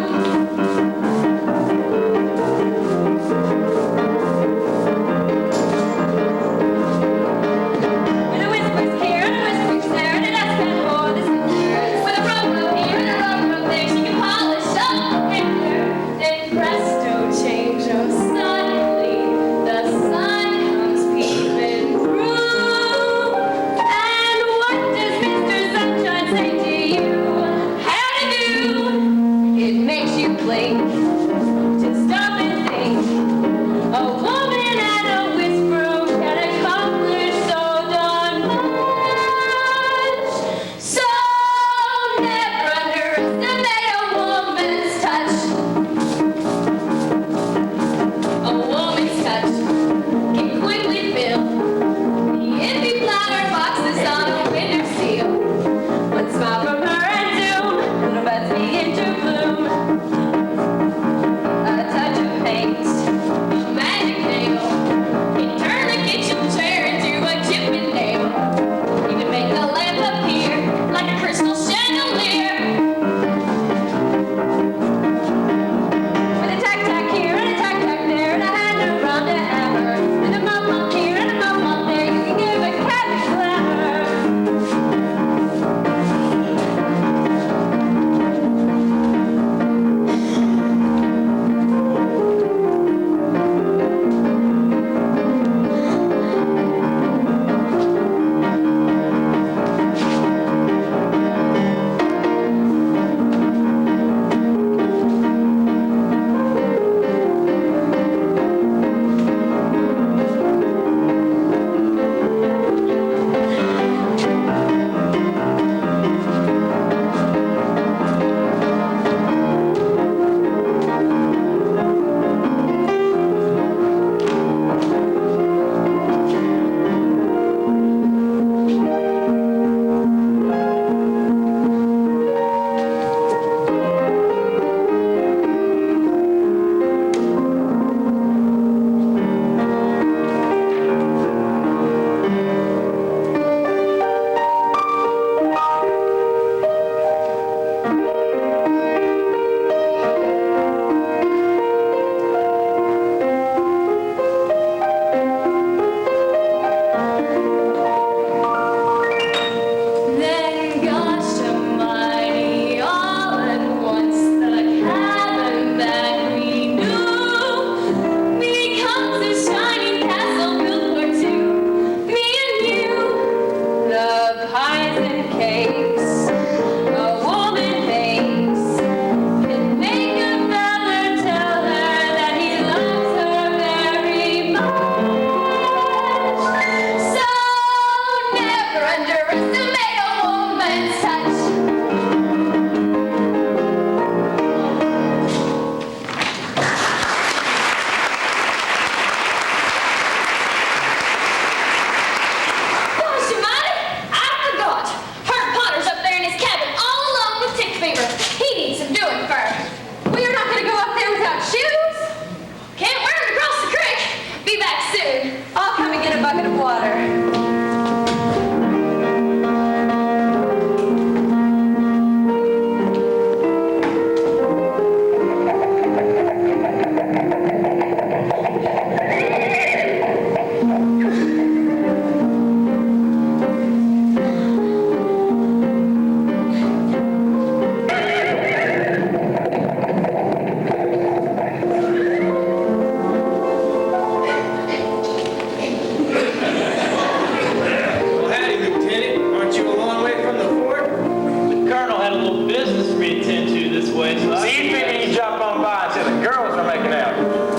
Thanks a lot. See, you figured you drop on by and see the girls are making out.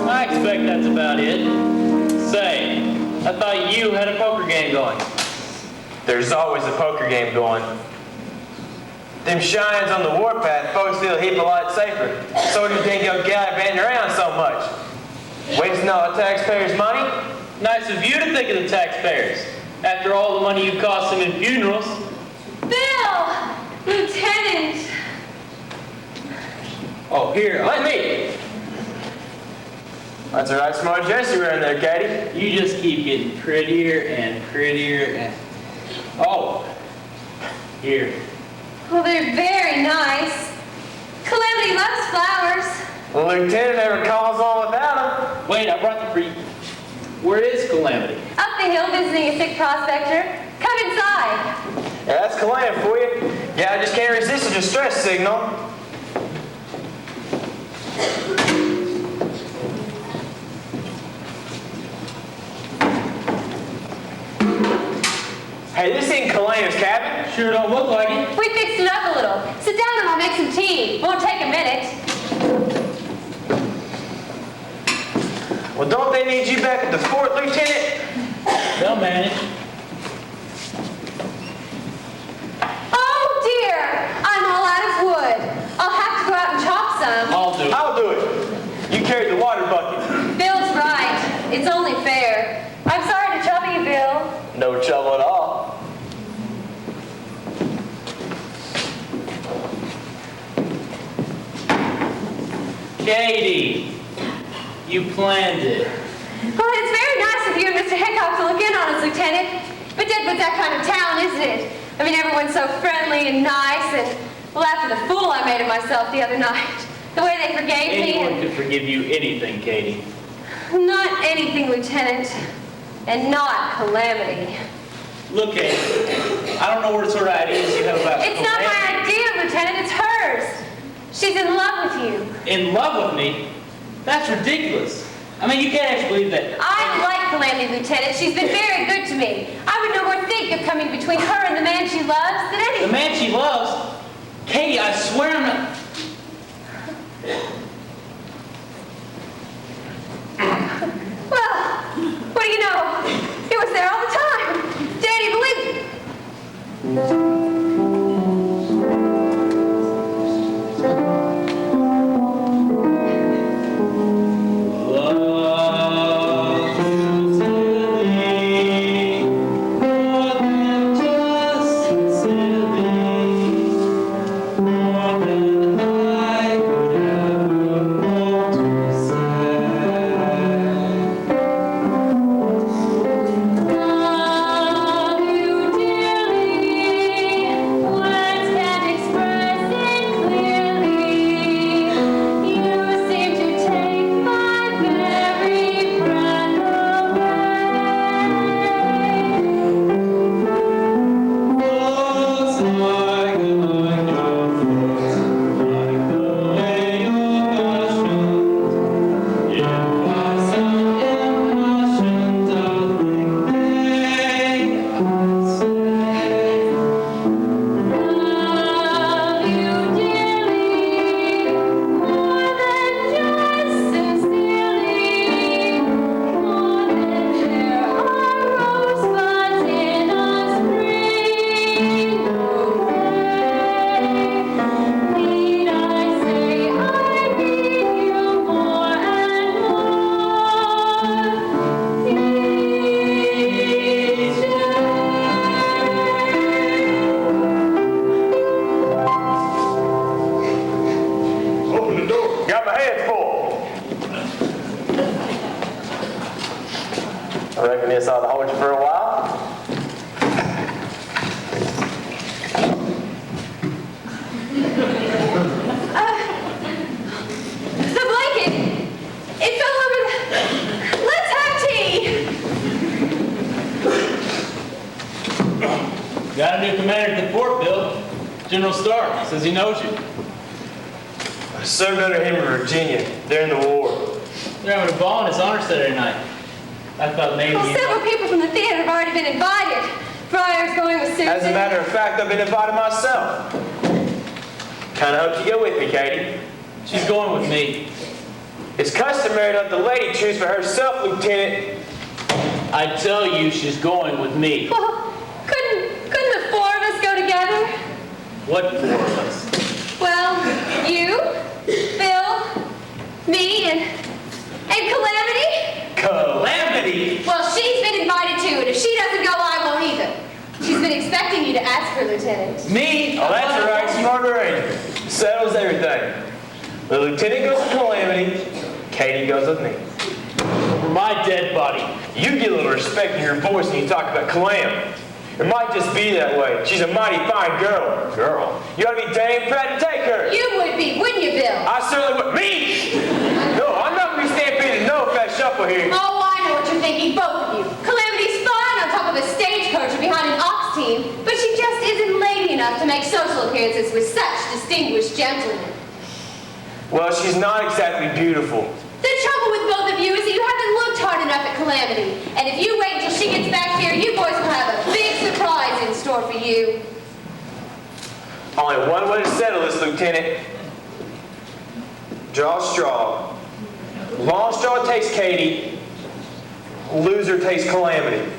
I expect that's about it. Say, I thought you had a poker game going. There's always a poker game going. Them shines on the warpath, folks feel a heap a lot safer. So do you think you'll gallivanting around so much? Wasting all the taxpayers' money? Nice of you to think of the taxpayers. After all the money you cost them in funerals. Bill! Lieutenant! Oh, here, Let me! That's a right smart dress you're wearing there, Katie. you just keep getting prettier and prettier and... Oh, here. Well, they're very nice. Calamity loves flowers. The lieutenant never calls on without them. Wait, I brought them for you. Where is Calamity? Up the hill visiting a sick prospector. Come inside. Yeah, that's Calamity for you. Yeah, I just can't resist a distress signal. Hey, this ain't Kalana's cabin. Sure don't look like it. We fixed it up a little. Sit down and I'll make some tea. Won't take a minute. Well, don't they need you back at the fort, Lieutenant? They'll manage. Oh dear! I'm all out of wood. I'll have to go out and chop some. I'll do it. I'll do it. You carry the water bucket. Bill's right. It's only fair. I'm sorry to trouble you, Bill. No trouble at all. Katie, you planned it. Well, it's very nice of you and Mr. Hickok to look in on us, Lieutenant. But Deadwood's that kind of town, isn't it? I mean, everyone's so friendly and nice, and well, after the fool I made of myself the other night, the way they forgave me Anyone could forgive you anything, Katie. Not anything, Lieutenant. And not Calamity. Look, Katie, I don't know what sort of ideas you have about It's not Calamity. my idea, Lieutenant, it's hers. She's in love with you. In love with me? That's ridiculous. I mean, you can't actually believe that. I like Calamity, Lieutenant. She's been very good to me. I would no more think of coming between her and the man she loves than The anything. man she loves? Katie, I swear I'm not... Well, what do you know? It was there all the time. Daddy believed it. Love you dearly, more than just silly, more than I could ever hope to say. Love you dearly, words can't express it clearly. You seem to take my very breath Close like a like your foot, like the way you're fashioned. If I sound impassioned, I'll think they are say. Love you dearly, more than just sincerely, more than there are rosebuds in a spring array. Need I say I need you more and more each day? Open the door. Got my hands full. I reckon this ought to hold you for a while. The blanket! It fell over the... Let's have tea! Got a new commander at the fort, Bill. General Stark says he knows you. I served under him in Virginia during the war. They're having a ball in his honor Saturday night. I thought maybe Well, you several people from the theater have already been invited. Briar's going with Susan. As a matter of fact, I've been invited myself. Kinda hope you go with me, Katie. She's going with me. It's customary to let the lady choose for herself, Lieutenant. I tell you, she's going with me. Well, couldn't the four of us go together? What four of us? Well, you, Bill, me, and Calamity. Calamity? Well, she's been invited too, and if she doesn't go, I won't either. She's been expecting you to ask her, Lieutenant. Me? Oh, that's all right, Smarter Ranger. Settles everything. The lieutenant goes with Calamity, Katie goes with me. For my dead body. You get a little respect in your voice when you talk about Calamity. It might just be that way. She's a mighty fine girl. You ought to be dang proud to take her. You would be, wouldn't you, Bill? I certainly would. Me? No, I'm not going to be stampeded no fat shuffle here. Oh, I know what you're thinking, both of you. Calamity's fine on top of a stagecoach or behind an ox team, but she just isn't lady enough to make social appearances with such distinguished gentlemen. Well, she's not exactly beautiful. The trouble with both of you is that you haven't looked hard enough at Calamity. And if you wait until she gets back here, you boys will have a big surprise in store for you. Only one way to settle this, Lieutenant. Draw a straw. Long straw takes Katie. Loser takes Calamity.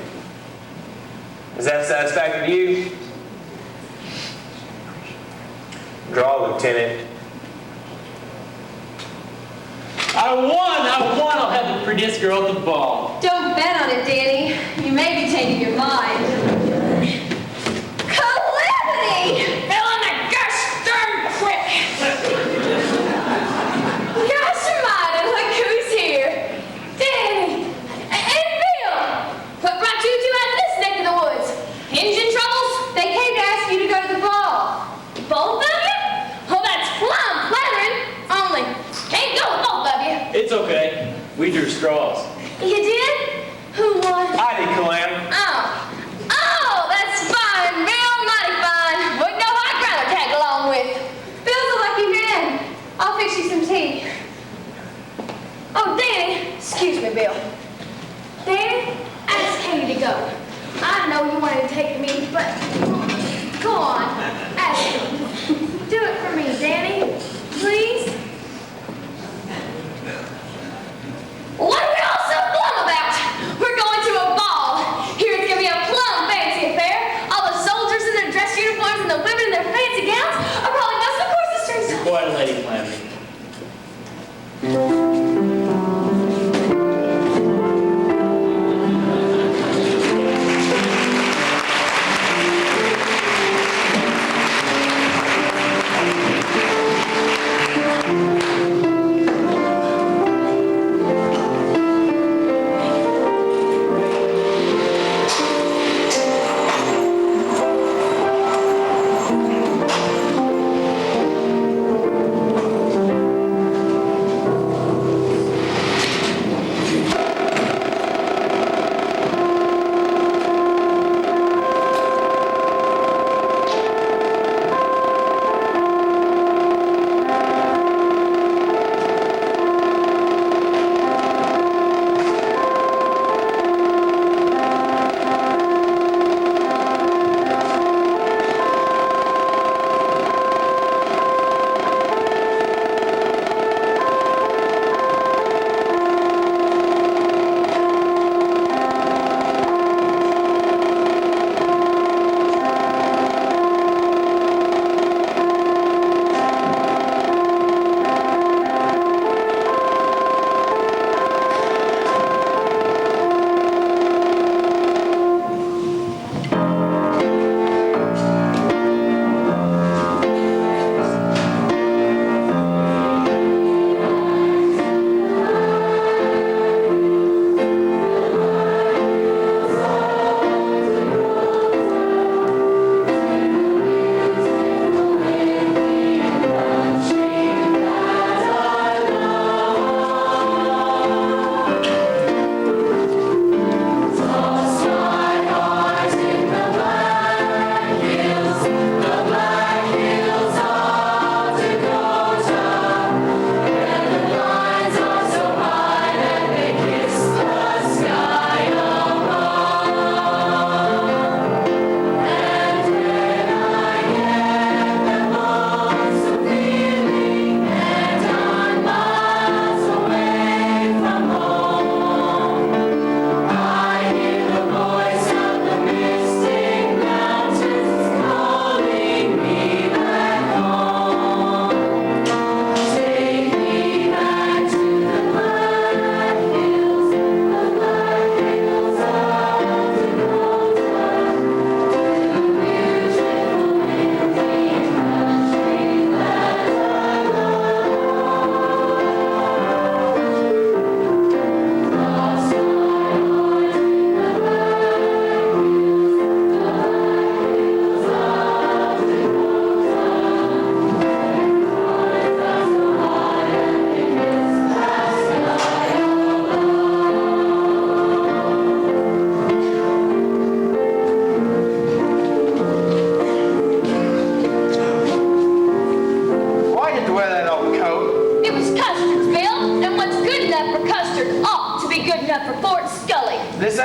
Is that satisfactory to you? Draw, Lieutenant. I won! I'll have the prettiest girl at the ball. Don't bet on it, Danny. You may be changing your mind. Calamity! Fill in the gosh darn quick! Gosh almighty, look who's here. Danny! And Bill! What brought you two out of this neck of the woods? Engine troubles? They came to ask you to go to the ball. Both of you? Oh, that's plumb flattering. Only, can't go with both of you. It's okay. We drew straws. You did? Who won? I did, Calam. Oh, that's fine, Bill, mighty fine. Wouldn't know what ground to tag along with. Bill's a lucky man. I'll fix you some tea. Oh, Danny, excuse me, Bill. Danny, ask Katie to go. I know you wanted to take the meeting, but go on, ask her. Do it for me, Danny, please. What are we all so glum about? We're going to a ball. Here it's gonna be a plumb fancy affair. All the soldiers in their dress uniforms and the women in their fancy gowns are probably busting the course the streets. Quite a lady, Calamity.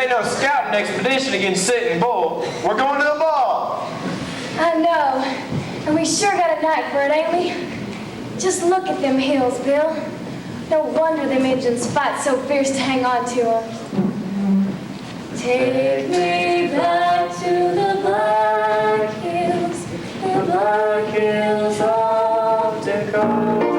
ain't no scouting expedition against Sitting Bull. We're going to the ball. I know. And we sure got a night for it, ain't we? Just look at them hills, Bill. No wonder them engines fight so fierce to hang on to them. Take me back to the Black Hills of Dakota.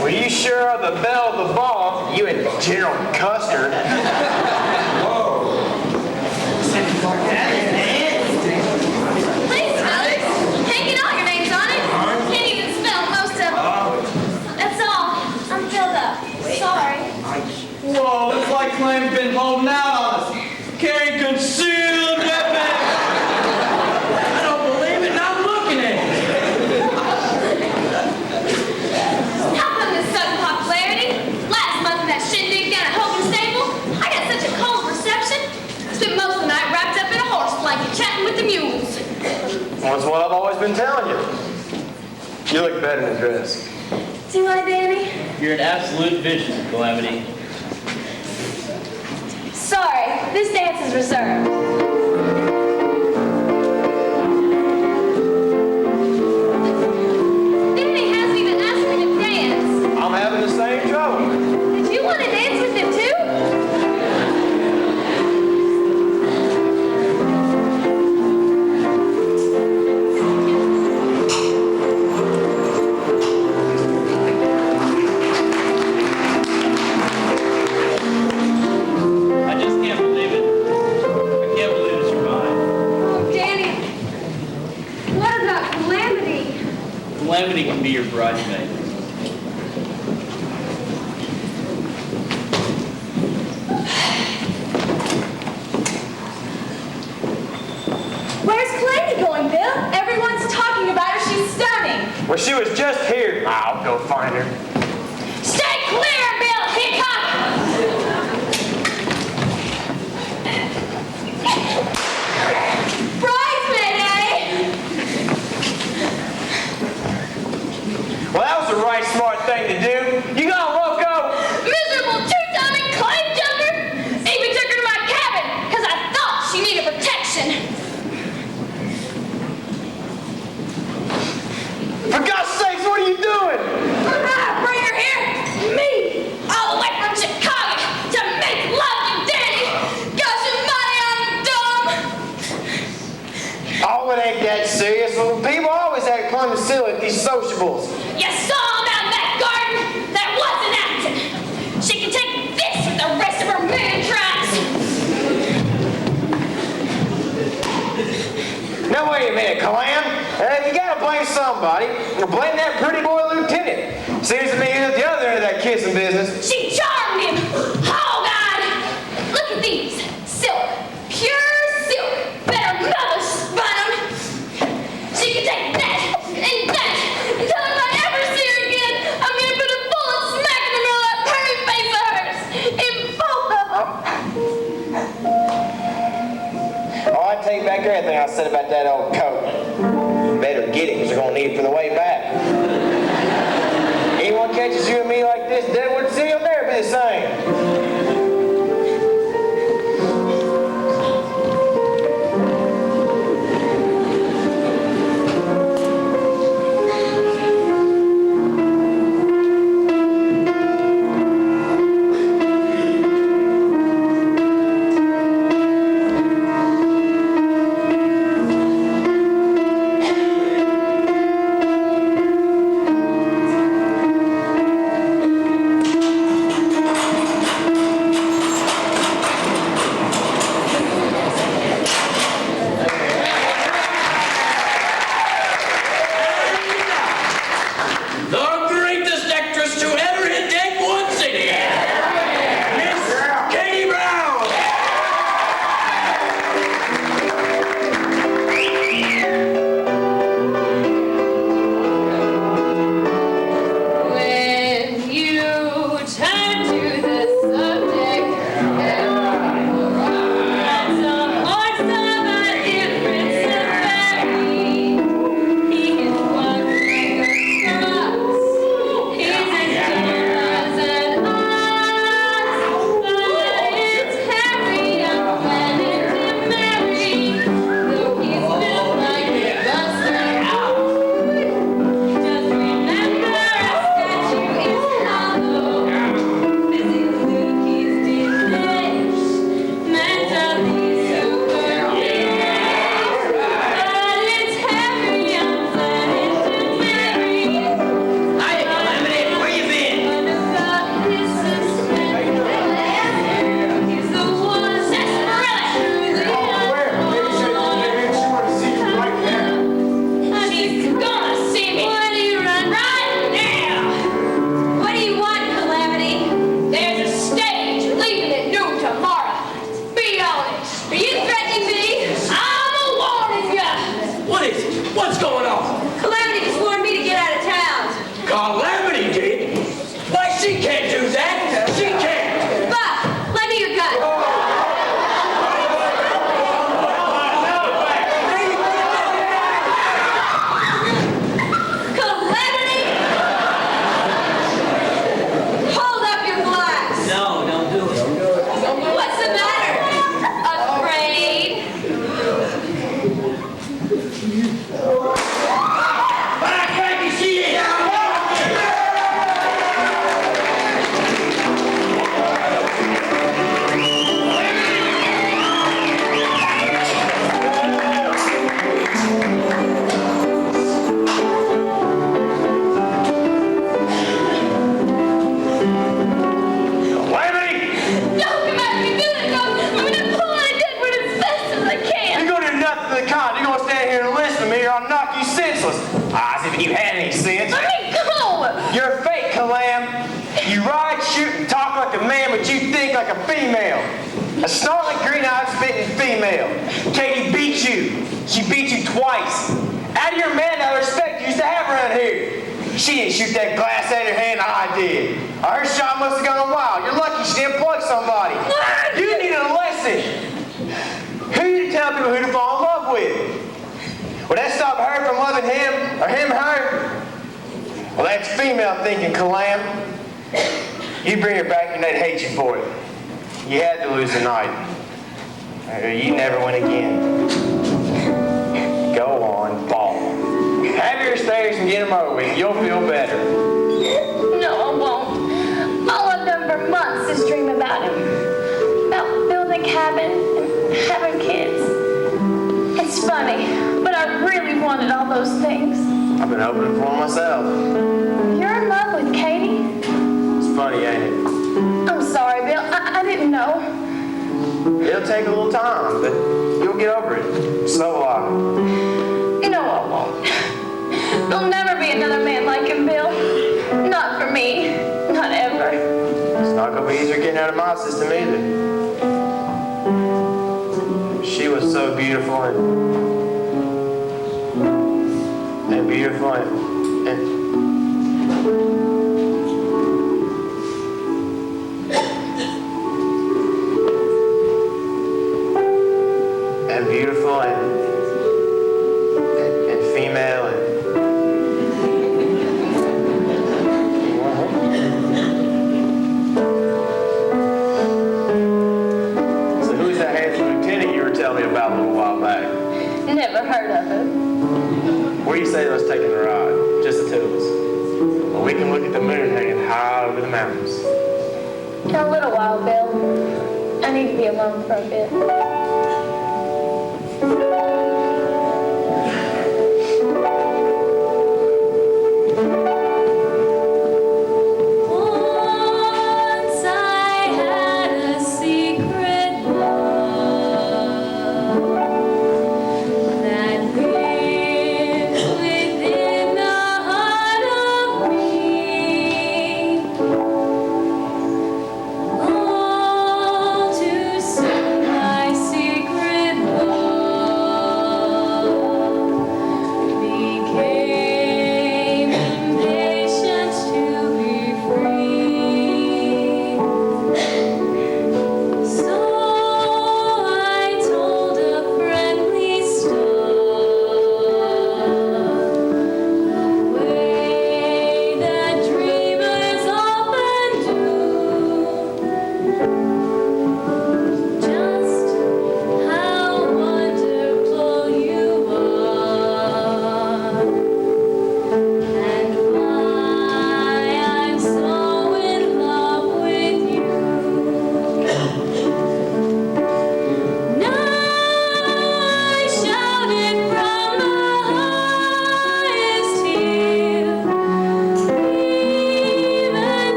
Well, you sure are the belle of the ball, you and General Custer. Please, fellas. Can't get all your names on it. Can't even spell most of them. That's all. I'm filled up. Sorry. Whoa, looks like Clam's been holding out on us. Carrying concealed weapons. I don't believe it, and I'm looking at it. How come this sudden popularity? Last month in that shindig down at Hogan's Stable, I got such a cold reception. Spent most of the night wrapped up in a horse blanket chatting with the mules. Well, that's what I've always been telling you. You look better in a dress. Do I, Danny? You're an absolute vision, Calamity. Sorry, this dance is reserved. Danny hasn't even asked me to dance. I'm having the same trouble. Did you want to dance with him too? I just can't believe it. I can't believe it survived. Oh, Danny. What about Calamity? Calamity can be your bridesmaid. Where's Calamity going, Bill? Everyone's talking about her. She's stunning. Well, she was just here. I'll go find her. Stay clear, Bill Hickok! Bridesmaid, eh? Well, that was the right smart thing to do. You gonna look up? Miserable two-timing claim jumper! Even took her to my cabin, because I thought she needed protection. For God's sakes, what are you doing? Bring her here! Me! All the way from Chicago to make love to Danny! Gosh almighty, I'm dumb! Oh, it ain't that serious. Well, people always act plumb silly at these sociables. You saw down that garden? That wasn't acting! She can take this with the rest of her man tracks! Now, wait a minute, Calam. You gotta blame somebody. Blame that pretty boy lieutenant. Seems to me you're at the other end of that kissing business. She charmed him! Oh, God! Look at these! Silk! Pure silk! Better mother spun 'em! She can take that and that until if I ever see her again, I'm gonna put a bullet smack in the middle of that pretty face of hers! In both of them! Oh, I take back everything I said about that old coat. Better get it, because you're gonna need it for the way back. Anyone catches you and me like this, Deadwood City will never be the same. What's going on? Calamity just wanted me to get out of town. Calamity did? Why, she can't do that. She can't. Buck, lend me your gun. Calamity! Hold up your glass. No, don't do it. What's the matter? Afraid? Back as she is. Calamity! No, come out, you do it, no. I'm gonna pull on a dead one as fast as I can. You're gonna do nothing of the kind. You're gonna stand here and listen to me or I'll knock you senseless. As if you had any sense. Let me go. You're fake, Calam. You ride, shoot, and talk like a man, but you think like a female. A snarling, green-eyed, spitting female. Katie beat you. She beat you twice. Out of your man, out of respect you used to have around here. She didn't shoot that glass out of your hand, I did. Her shot must have gone wild. You're lucky she didn't plug somebody. You need a lesson. Who you to tell people who to fall in love with? Will that stop her from loving him, or him her? Well, that's female thinking, Calam. You bring her back and they'd hate you for it. You had to lose the night. You never win again. Go on, ball. Have your mistakes and get them over with. You'll feel better. No, I won't. All I've done for months is dream about him. About building a cabin and having kids. It's funny, but I really wanted all those things. I've been hoping for them myself. You're in love with Katie? It's funny, ain't it? I'm sorry, Bill. I didn't know. It'll take a little time, but you'll get over it. So will I. No, I won't. There'll never be another man like him, Bill. Not for me. Not ever. It's not gonna be easier getting out of my system either. She was so beautiful and beautiful and beautiful and female So who's that handsome lieutenant you were telling me about a little while back? Never heard of him. Where do you say let's take a ride? Just the two of us. Well, we can look at the moon hanging high over the mountains. In a little while, Bill. I need to be alone for a bit. Once I had a secret love that lived within the heart of me. All too soon I see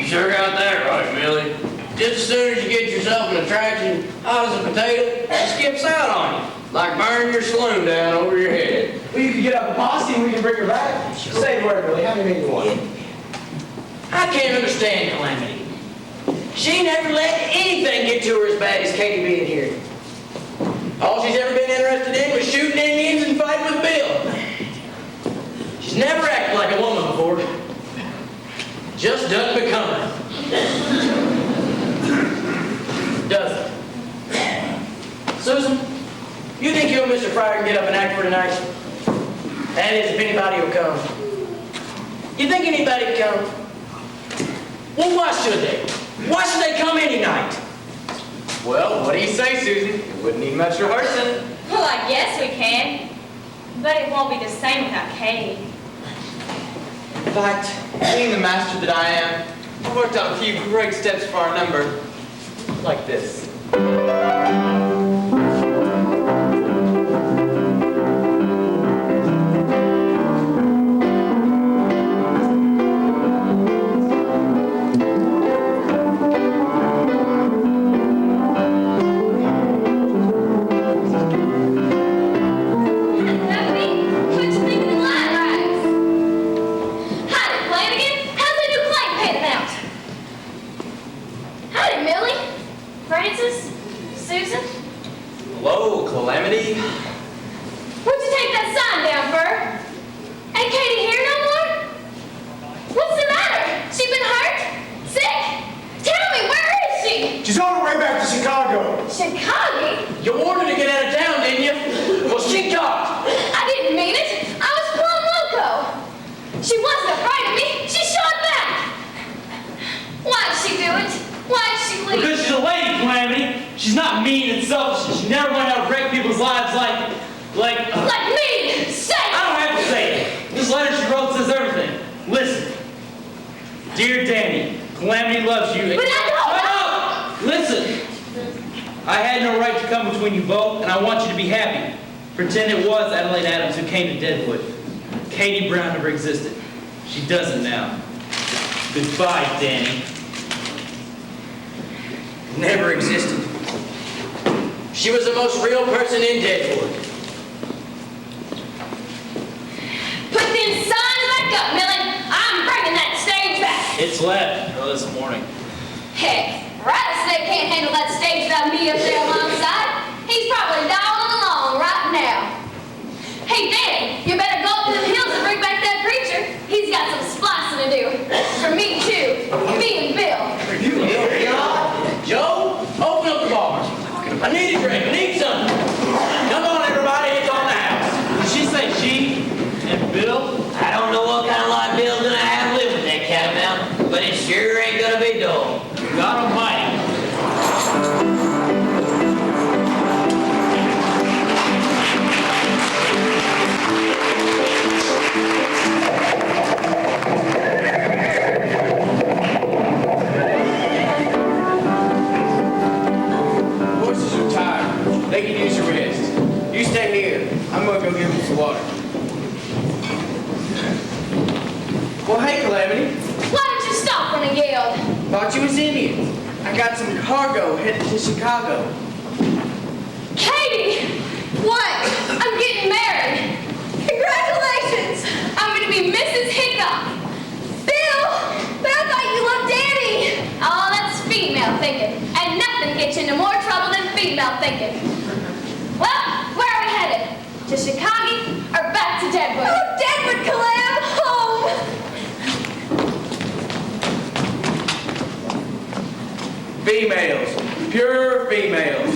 sure got that right, Millie. Just as soon as you get yourself an attraction hot as a potato, it skips out on you. Like burning your saloon down over your head. Well, you can get up a posse and we can bring her back. Say the word, Billy. How many men you want? I can't understand Calamity. She never let anything get to her as bad as Katie being here. All she's ever been interested in was shooting Indians and fighting with Bill. She's never acted like a woman before. Just doesn't become her. Doesn't. Susan, you think you and Mr. Fryer can get up and act for tonight? That is, if anybody will come. You think anybody will come? Well, why should they? Why should they come any night? Well, what do you say, Susan? It wouldn't need much rehearsing. Well, I guess we can. But it won't be the same without Katie. In fact, being the master that I am, I worked out a few great steps for our number, like this. Susan? Hello, Calamity. What'd you take that sign down for? Ain't Katie here no more? What's the matter? She been hurt? Sick? Tell me, where is she? She's on her way back to Chicago. Chicago? You warned her to get out of town, didn't you? Well, she talked. I didn't mean it. I was plumb loco. She wasn't afraid of me. She shot back. Why'd she do it? Why'd she leave? Because she's a lady, Calamity. She's not mean and selfish. She never went out to wreck people's lives like me! Say it! I don't have to say it. This letter she wrote says everything. Listen. Dear Danny, Calamity loves you. But I don't. Shut up! Listen. I had no right to come between you both, and I want you to be happy. Pretend it was Adelaide Adams who came to Deadwood. Katie Brown never existed. She doesn't now. Goodbye, Danny. Never existed. She was the most real person in Deadwood. Put them signs back up, Millie. I'm bringing that stage back. It's left this morning. Heck, Rattlesnake can't handle that stage without me up there on my side. He's probably dawdling along right now. Hey, Danny, you better go up to the hills and bring back that preacher. He's got some splicing to do. For me, too. Me and Bill. Joe, open up the bar. I need a drink. I need something. Come on, everybody. It's on the house. Did she say she and Bill? I don't know what kind of life Bill's gonna have living with that catamount, but it sure ain't gonna be dull. God Almighty. Horses are tired. They can use a rest. You stay here. I'm gonna go give them some water. Well, hey, Calamity. Why didn't you stop when I yelled? Thought you was Indian. I got some cargo headed to Chicago. Katie! What? I'm getting married. Congratulations! I'm going to be Mrs. Hickok. Bill! But I thought you loved Danny. Oh, that's female thinking. And nothing gets you into more trouble than female thinking. Well, where are we headed? To Chicago or back to Deadwood? Oh, Deadwood, Calam! Home! Females. Pure females.